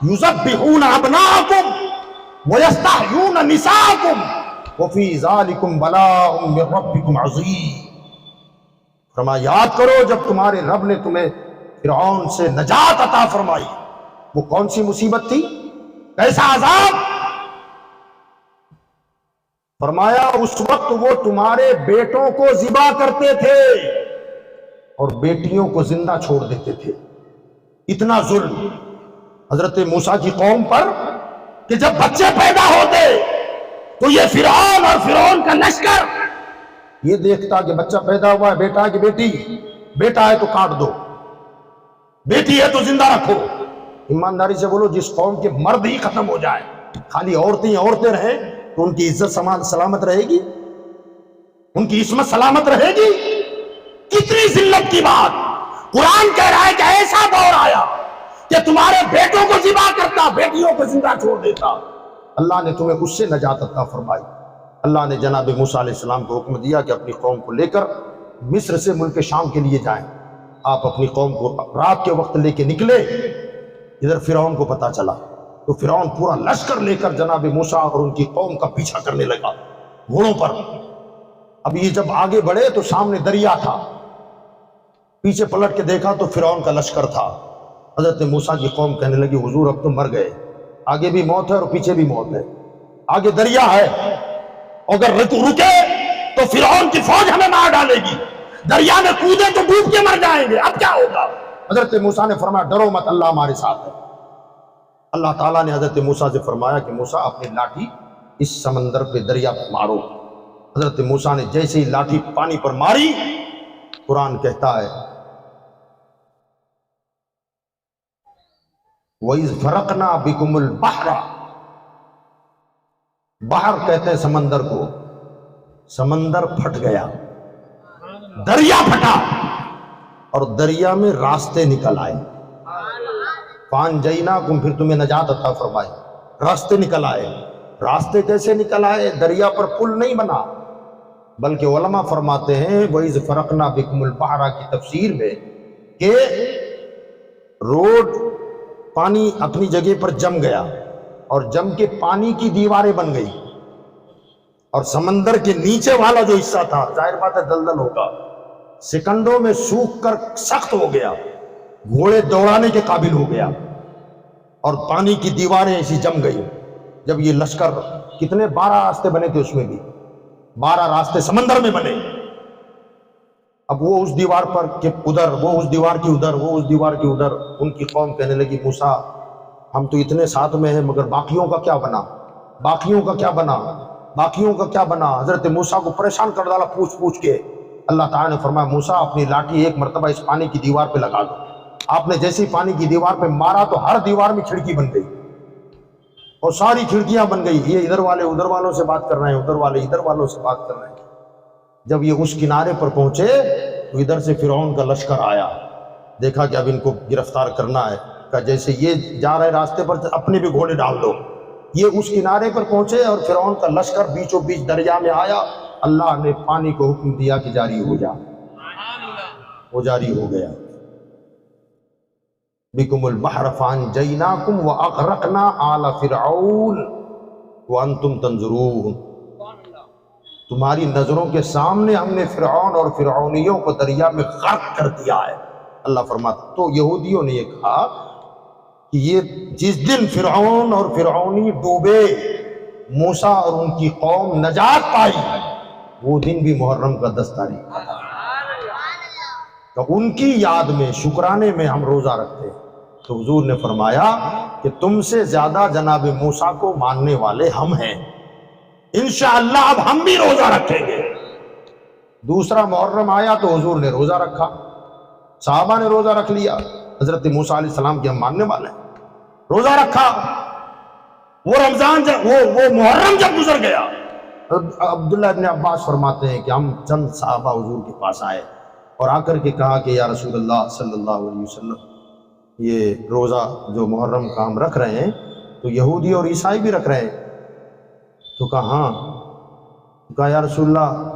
يُذَبِّحُونَ أَبْنَاءَكُمْ وَيَسْتَحْيُونَ نِسَاءَكُمْ وَفِي ذَلِكُمْ بَلَاءٌ مِّن رَّبِّكُمْ عَظِيمٌ۔ فرمایا یاد کرو جب تمہارے رب نے تمہیں فرعون سے نجات عطا فرمائی، وہ کون سی مصیبت تھی، کیسا عذاب؟ فرمایا اس وقت وہ تمہارے بیٹوں کو ذبح کرتے تھے اور بیٹیوں کو زندہ چھوڑ دیتے تھے۔ اتنا ظلم حضرت موسیٰ کی قوم پر کہ جب بچے پیدا ہوتے تو یہ فرعون اور فرعون کا لشکر یہ دیکھتا کہ بچہ پیدا ہوا ہے، بیٹا ہے کہ بیٹی؟ بیٹا ہے تو کاٹ دو، بیٹی ہے تو زندہ رکھو۔ ایمانداری سے بولو، جس قوم کے مرد ہی ختم ہو جائے، خالی عورتیں رہیں، تو ان کی عزت سلامت رہے گی، ان کی عصمت سلامت رہے گی؟ کتنی ذلت کی بات! قرآن کہہ رہا ہے کہ ایسا دور آیا کہ تمہارے بیٹوں کو ذبح کرتا، بیٹیوں کو زندہ چھوڑ دیتا۔ اللہ نے تمہیں اس سے نجات عطا فرمائی۔ اللہ نے جناب موسیٰ علیہ السلام کو حکم دیا کہ اپنی قوم کو لے کر مصر سے ملک شام کے لیے جائیں۔ آپ اپنی قوم کو رات کے وقت لے کے نکلے۔ ادھر فرعون کو پتا چلا تو فرعون پورا لشکر لے کر جناب موسیٰ اور ان کی قوم کا پیچھا کرنے لگا گھوڑوں پر۔ اب یہ جب آگے بڑھے تو سامنے دریا تھا، پیچھے پلٹ کے دیکھا تو فرعون کا لشکر تھا۔ حضرت موسیٰ کی قوم کہنے لگی حضور اب تو مر گئے، آگے بھی موت ہے اور پیچھے بھی موت ہے، آگے دریا ہے، اگر رکے تو فرعون کی فوج ہمیں مار ڈالے گی، دریا میں کودے تو ڈوب کے مر جائیں گے، اب کیا ہوگا؟ حضرت موسیٰ نے فرمایا ڈرو مت، اللہ ہمارے ساتھ ہے۔ اللہ تعالیٰ نے حضرت موسیٰ سے فرمایا کہ موسیٰ اپنی لاٹھی اس سمندر پہ دریا پر مارو۔ حضرت موسیٰ نے جیسے ہی لاٹھی پانی پر ماری، قرآن کہتا ہے وَإِذْ فَرَقْنَا بِكُمُ الْبَحْرَ، بحر کہتے ہیں سمندر کو، سمندر پھٹ گیا، دریا پھٹا اور دریا میں راستے نکل آئے۔ فَأَنْجَيْنَاكُمْ، پھر تمہیں نجات عطا فرمائی، راستے نکل آئے۔ راستے کیسے نکل آئے؟ دریا پر پل نہیں بنا، بلکہ علماء فرماتے ہیں وَإِذْ فَرَقْنَا بِكُمُ الْبَحْرَ کی تفسیر میں کہ روڈ پانی اپنی جگہ پر جم گیا اور جم کے پانی کی دیواریں بن گئی، اور سمندر کے نیچے والا جو حصہ تھا ظاہر بات ہے دلدل ہوگا، سیکنڈوں میں سوکھ کر سخت ہو گیا، گھوڑے دوڑانے کے قابل ہو گیا اور پانی کی دیواریں ایسی جم گئی. جب یہ لشکر کتنے 12 راستے بنے تھے، اس میں بھی 12 راستے سمندر میں بنے. اب وہ اس دیوار پر کہ ادھر، وہ اس دیوار کی ادھر، وہ اس دیوار کی ادھر. ان کی قوم کہنے لگی موسیٰ ہم تو اتنے ساتھ میں ہیں مگر باقیوں کا کیا بنا، باقیوں کا کیا بنا، باقیوں کا کیا بنا. حضرت موسیٰ کو پریشان کر ڈالا پوچھ پوچھ کے. اللہ تعالیٰ نے فرمایا موسیٰ اپنی لاٹھی ایک مرتبہ اس پانی کی دیوار پہ لگا دو. آپ نے جیسے پانی کی دیوار پہ مارا تو ہر دیوار میں کھڑکی بن گئی اور ساری کھڑکیاں بن گئی. یہ ادھر والے ادھر والوں سے بات کر رہے ہیں، ادھر والے ادھر والوں سے بات کر رہے ہیں. جب یہ اس کنارے پر پہنچے تو ادھر سے فرعون کا لشکر آیا. دیکھا کہ اب ان کو گرفتار کرنا ہے، کہ جیسے یہ جا رہے راستے پر اپنے بھی گھوڑے ڈال دو. یہ اس کنارے پر پہنچے اور فرعون کا لشکر بیچوں بیچ دریا میں آیا. اللہ نے پانی کو حکم دیا کہ جاری ہو جا، وہ جاری ہو گیا. بکم البحر فانجیناکم واغرقنا آل فرعون وانتم تنظرون. تمہاری نظروں کے سامنے ہم نے فرعون اور فرعونیوں کو دریا میں غرق کر دیا ہے. اللہ فرماتا. تو یہودیوں نے یہ کہا کہ یہ جس دن فرعون اور فرعونی ڈوبے، موسیٰ اور ان کی قوم نجات پائی، وہ دن بھی محرم کا 10 تاریخ تھا. تو ان کی یاد میں، شکرانے میں ہم روزہ رکھتے ہیں. تو حضور نے فرمایا کہ تم سے زیادہ جناب موسیٰ کو ماننے والے ہم ہیں، انشاءاللہ اب ہم بھی روزہ رکھیں گے. دوسرا محرم آیا تو حضور نے روزہ رکھا، صحابہ نے روزہ رکھ لیا. حضرت موسیٰ علیہ السلام کے ہم ماننے والے ہیں، روزہ رکھا. وہ رمضان جب وہ محرم جب گزر گیا، عبداللہ ابن عباس فرماتے ہیں کہ ہم چند صحابہ حضور کے پاس آئے اور آ کر کے کہا کہ یا رسول اللہ صلی اللہ علیہ وسلم، یہ روزہ جو محرم کا ہم رکھ رہے ہیں تو یہودی اور عیسائی بھی رکھ رہے ہیں. تو کہا ہاں. کہا یا رسول اللہ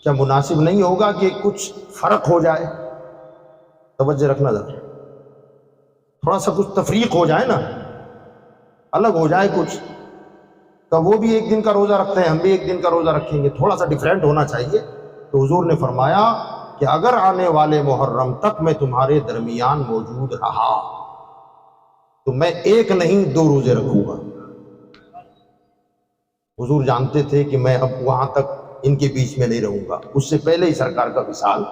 کیا مناسب نہیں ہوگا کہ کچھ فرق ہو جائے؟ توجہ رکھنا ذرا، تھوڑا سا کچھ تفریق ہو جائے نا، الگ ہو جائے کچھ. کہ وہ بھی ایک دن کا روزہ رکھتے ہیں، ہم بھی ایک دن کا روزہ رکھیں گے، تھوڑا سا ڈیفرنٹ ہونا چاہیے. تو حضور نے فرمایا کہ اگر آنے والے محرم تک میں تمہارے درمیان موجود رہا تو میں ایک نہیں 2 روزے رکھوں گا. حضور جانتے تھے کہ میں اب وہاں تک ان کے بیچ میں نہیں رہوں گا، اس سے پہلے ہی سرکار کا وصال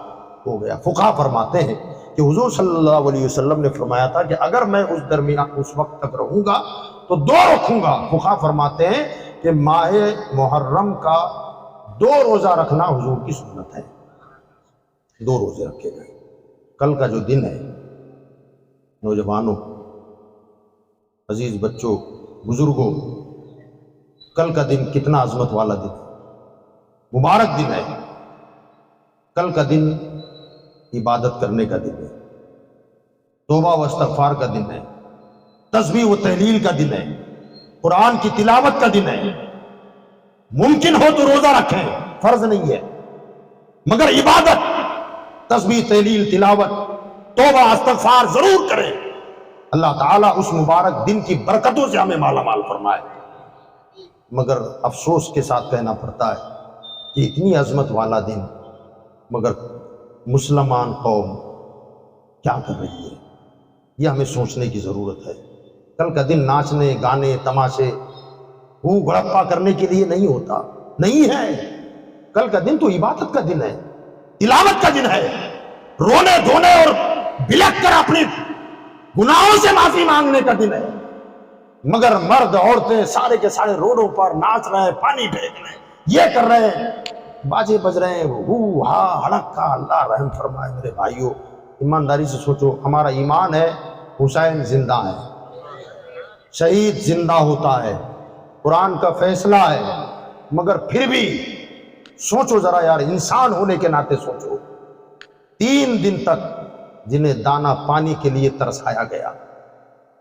ہو گیا. فقہا فرماتے ہیں کہ حضور صلی اللہ علیہ وسلم نے فرمایا تھا کہ اگر میں اس وقت تک رہوں گا تو 2 رکھوں گا. فقہا فرماتے ہیں کہ ماہ محرم کا 2 روزہ رکھنا حضور کی سنت ہے، 2 روزے رکھے گئے. کل کا جو دن ہے، نوجوانوں، عزیز بچوں، بزرگوں، کل کا دن کتنا عظمت والا دن، مبارک دن ہے. کل کا دن عبادت کرنے کا دن ہے، توبہ و استغفار کا دن ہے، تسبیح و تہلیل کا دن ہے، قرآن کی تلاوت کا دن ہے. ممکن ہو تو روزہ رکھیں، فرض نہیں ہے، مگر عبادت، تسبیح تہلیل تلاوت توبہ استغفار ضرور کریں. اللہ تعالیٰ اس مبارک دن کی برکتوں سے ہمیں مالا مال فرمائے. مگر افسوس کے ساتھ کہنا پڑتا ہے کہ اتنی عظمت والا دن مگر مسلمان قوم کیا کر رہی ہے، یہ ہمیں سوچنے کی ضرورت ہے. کل کا دن ناچنے گانے تماشے گڑپا کرنے کے لیے نہیں ہوتا، نہیں ہے. کل کا دن تو عبادت کا دن ہے، تلاوت کا دن ہے، رونے دھونے اور بلک کر اپنی گناہوں سے معافی مانگنے کا دن ہے. مگر مرد عورتیں سارے کے سارے روڈوں پر ناچ رہے ہیں، پانی پھینک رہے ہیں، یہ کر رہے ہیں، باجے بج رہے ہیں، ہو ہا ہڑکا. اللہ رحم فرمائے میرے بھائیوں. ایمانداری سے سوچو، ہمارا ایمان ہے حسین زندہ ہے، شہید زندہ ہوتا ہے، قرآن کا فیصلہ ہے. مگر پھر بھی سوچو ذرا یار، انسان ہونے کے ناطے سوچو. 3 دن تک جنہیں دانا پانی کے لیے ترسایا گیا،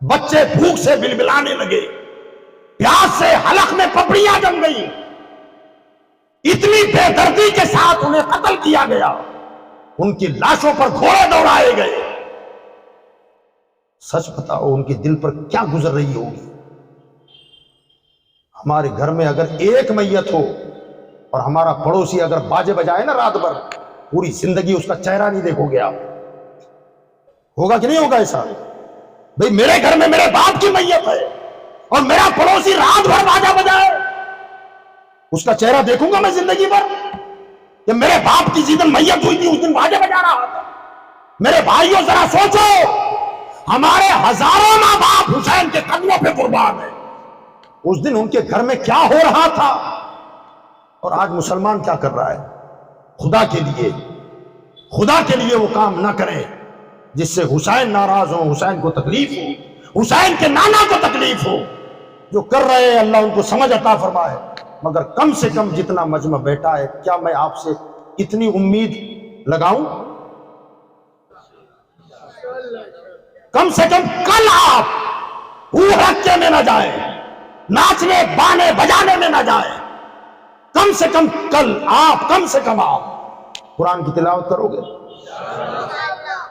بچے بھوک سے بلبلانے لگے، پیاس سے حلق میں پپڑیاں جم گئی، اتنی بے دردی کے ساتھ انہیں قتل کیا گیا، ان کی لاشوں پر گھوڑے دوڑائے گئے. سچ بتاؤ ان کے دل پر کیا گزر رہی ہوگی. ہمارے گھر میں اگر ایک میت ہو اور ہمارا پڑوسی اگر باجے بجائے نا رات بھر، پوری زندگی اس کا چہرہ نہیں دیکھو گے آپ. ہوگا کہ نہیں ہوگا ایسا؟ بھئی میرے گھر میں میرے باپ کی میت ہے اور میرا پڑوسی رات بھر باجا بجائے، اس کا چہرہ دیکھوں گا میں زندگی بھر؟ کہ میرے باپ کی جس دن میت ہوئی تھی اس دن باجا بجا رہا تھا؟ میرے بھائیوں ذرا سوچو، ہمارے ہزاروں ماں باپ حسین کے قدموں پہ قربان ہیں، اس دن ان کے گھر میں کیا ہو رہا تھا؟ اور آج مسلمان کیا کر رہا ہے؟ خدا کے لیے وہ کام نہ کرے جس سے حسین ناراض ہو، حسین کو تکلیف ہو، حسین کے نانا کو تکلیف ہو۔ جو کر رہے ہیں اللہ ان کو سمجھ عطا فرمائے، مگر کم سے کم جتنا مجمع بیٹھا ہے، کیا میں آپ سے اتنی امید لگاؤں؟ کم سے کم کل آپ رکھے میں نہ جائیں، ناچنے بانے بجانے میں نہ جائیں، کم سے کم کل آپ قرآن کی تلاوت کرو گے،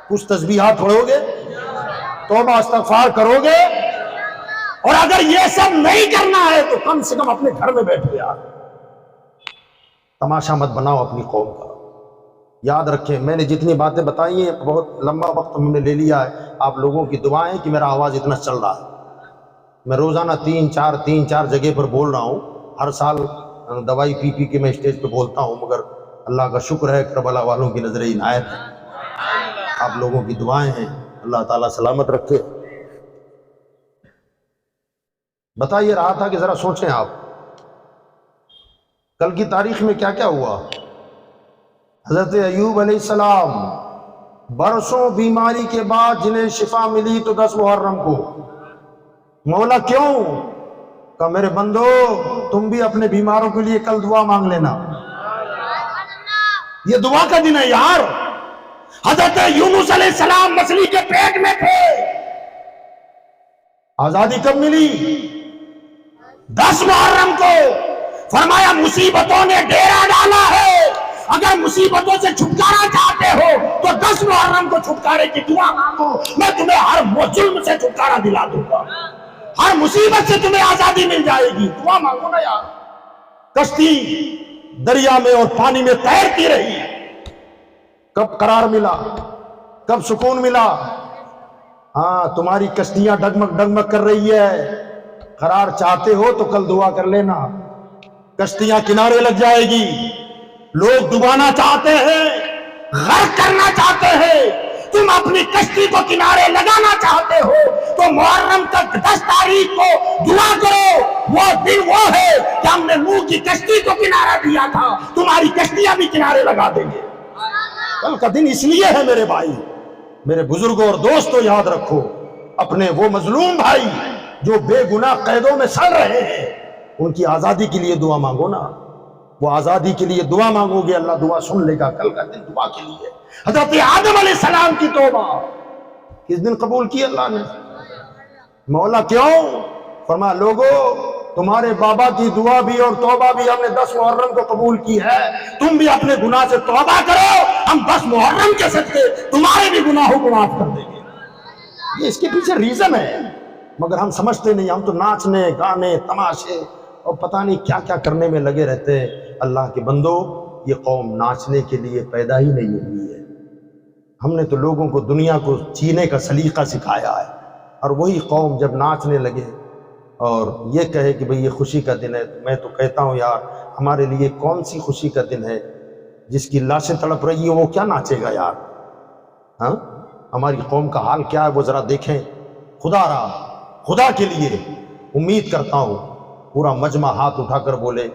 کچھ تسبیحات پڑھو گے، توبہ استغفار کرو گے، اور اگر یہ سب نہیں کرنا ہے تو کم سے کم اپنے گھر میں بیٹھ گیا، تماشا مت بناؤ اپنی قوم کا۔ یاد رکھیں، میں نے جتنی باتیں بتائی ہیں بہت لمبا وقت ہم نے لے لیا ہے، آپ لوگوں کی دعائیں کہ میرا آواز اتنا چل رہا ہے۔ میں روزانہ تین چار جگہ پر بول رہا ہوں، ہر سال دوائی پی کے میں اسٹیج پہ بولتا ہوں، مگر اللہ کا شکر ہے کربلا والوں کی نظر عنایت ہے، آپ لوگوں کی دعائیں ہیں، اللہ تعالیٰ سلامت رکھے۔ بتائیے رہا تھا کہ ذرا سوچیں آپ، کل کی تاریخ میں کیا کیا ہوا؟ حضرت ایوب علیہ السلام برسوں بیماری کے بعد جنہیں شفا ملی تو 10 محرم کو۔ مولا کیوں؟ کہ میرے بندو تم بھی اپنے بیماروں کے لیے کل دعا مانگ لینا، یہ دعا کا دن ہے یار۔ حضرت یونس علیہ السلام مچھلی کے پیٹ میں تھے، آزادی کب ملی؟ 10 محرم کو۔ فرمایا مصیبتوں نے ڈیرا ڈالا ہے، اگر مصیبتوں سے چھٹکارا چاہتے ہو تو 10 محرم کو چھٹکارے کی دعا مانگو، میں تمہیں ہر ظلم سے چھٹکارا دلا دوں گا، ہر مصیبت سے تمہیں آزادی مل جائے گی، دعا مانگو نا یار۔ کشتی دریا میں اور پانی میں تیرتی رہی، کب قرار ملا، کب سکون ملا؟ ہاں تمہاری کشتیاں ڈگمگ ڈگمگ کر رہی ہے، قرار چاہتے ہو تو کل دعا کر لینا، کشتیاں کنارے لگ جائے گی۔ لوگ ڈبانا چاہتے ہیں، غرق کرنا چاہتے ہیں، تم اپنی کشتی کو کنارے لگانا چاہتے ہو تو محرم تک 10 تاریخ کو دعا کرو، وہ دن وہ ہے کہ ہم نے نوح کی کشتی کو کنارہ دیا تھا، تمہاری کشتیاں بھی کنارے لگا دیں گے۔ کل کا دن اس لیے ہے میرے بھائی، میرے بزرگوں اور دوستوں، یاد رکھو اپنے وہ مظلوم بھائی جو بے گناہ قیدوں میں سڑ رہے ہیں، ان کی آزادی کے لیے دعا مانگو نا، وہ آزادی کے لیے دعا مانگو گے اللہ دعا سن لے گا۔ کل کا دن دعا کے لیے۔ حضرت آدم علیہ السلام کی توبہ کس دن قبول کی اللہ نے؟ مولا کیوں؟ فرمایا لوگو تمہارے بابا کی دعا بھی اور توبہ بھی ہم نے 10 محرم کو قبول کی ہے، تم بھی اپنے گناہ سے توبہ کرو، ہم 10 محرم کے صدقے تمہارے بھی گناہوں کو معاف کر دیں گے۔ یہ اس کے پیچھے ریزن ہے، مگر ہم سمجھتے نہیں، ہم تو ناچنے گانے تماشے اور پتہ نہیں کیا کیا کرنے میں لگے رہتے ہیں۔ اللہ کے بندو، یہ قوم ناچنے کے لیے پیدا ہی نہیں ہوئی ہے، ہم نے تو لوگوں کو دنیا کو جینے کا سلیقہ سکھایا ہے، اور وہی قوم جب ناچنے لگے اور یہ کہے کہ بھئی یہ خوشی کا دن ہے، میں تو کہتا ہوں یار ہمارے لیے کون سی خوشی کا دن ہے؟ جس کی لاشیں تڑپ رہی ہیں وہ کیا ناچے گا یار؟ ہاں ہماری قوم کا حال کیا ہے وہ ذرا دیکھیں۔ خدا کے لیے امید کرتا ہوں پورا مجمع ہاتھ اٹھا کر بولے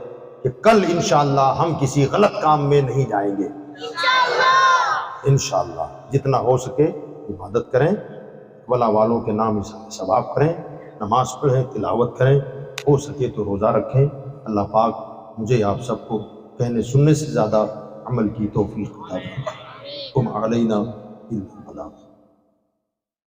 کہ کل انشاءاللہ ہم کسی غلط کام میں نہیں جائیں گے، انشاءاللہ جتنا ہو سکے عبادت کریں، ولا والوں کے نام ثواب کریں، نماز پڑھیں، تلاوت کریں، ہو سکے تو روزہ رکھیں۔ اللہ پاک مجھے آپ سب کو کہنے سننے سے زیادہ عمل کی توفیق عطا فرمائے۔ تم علینا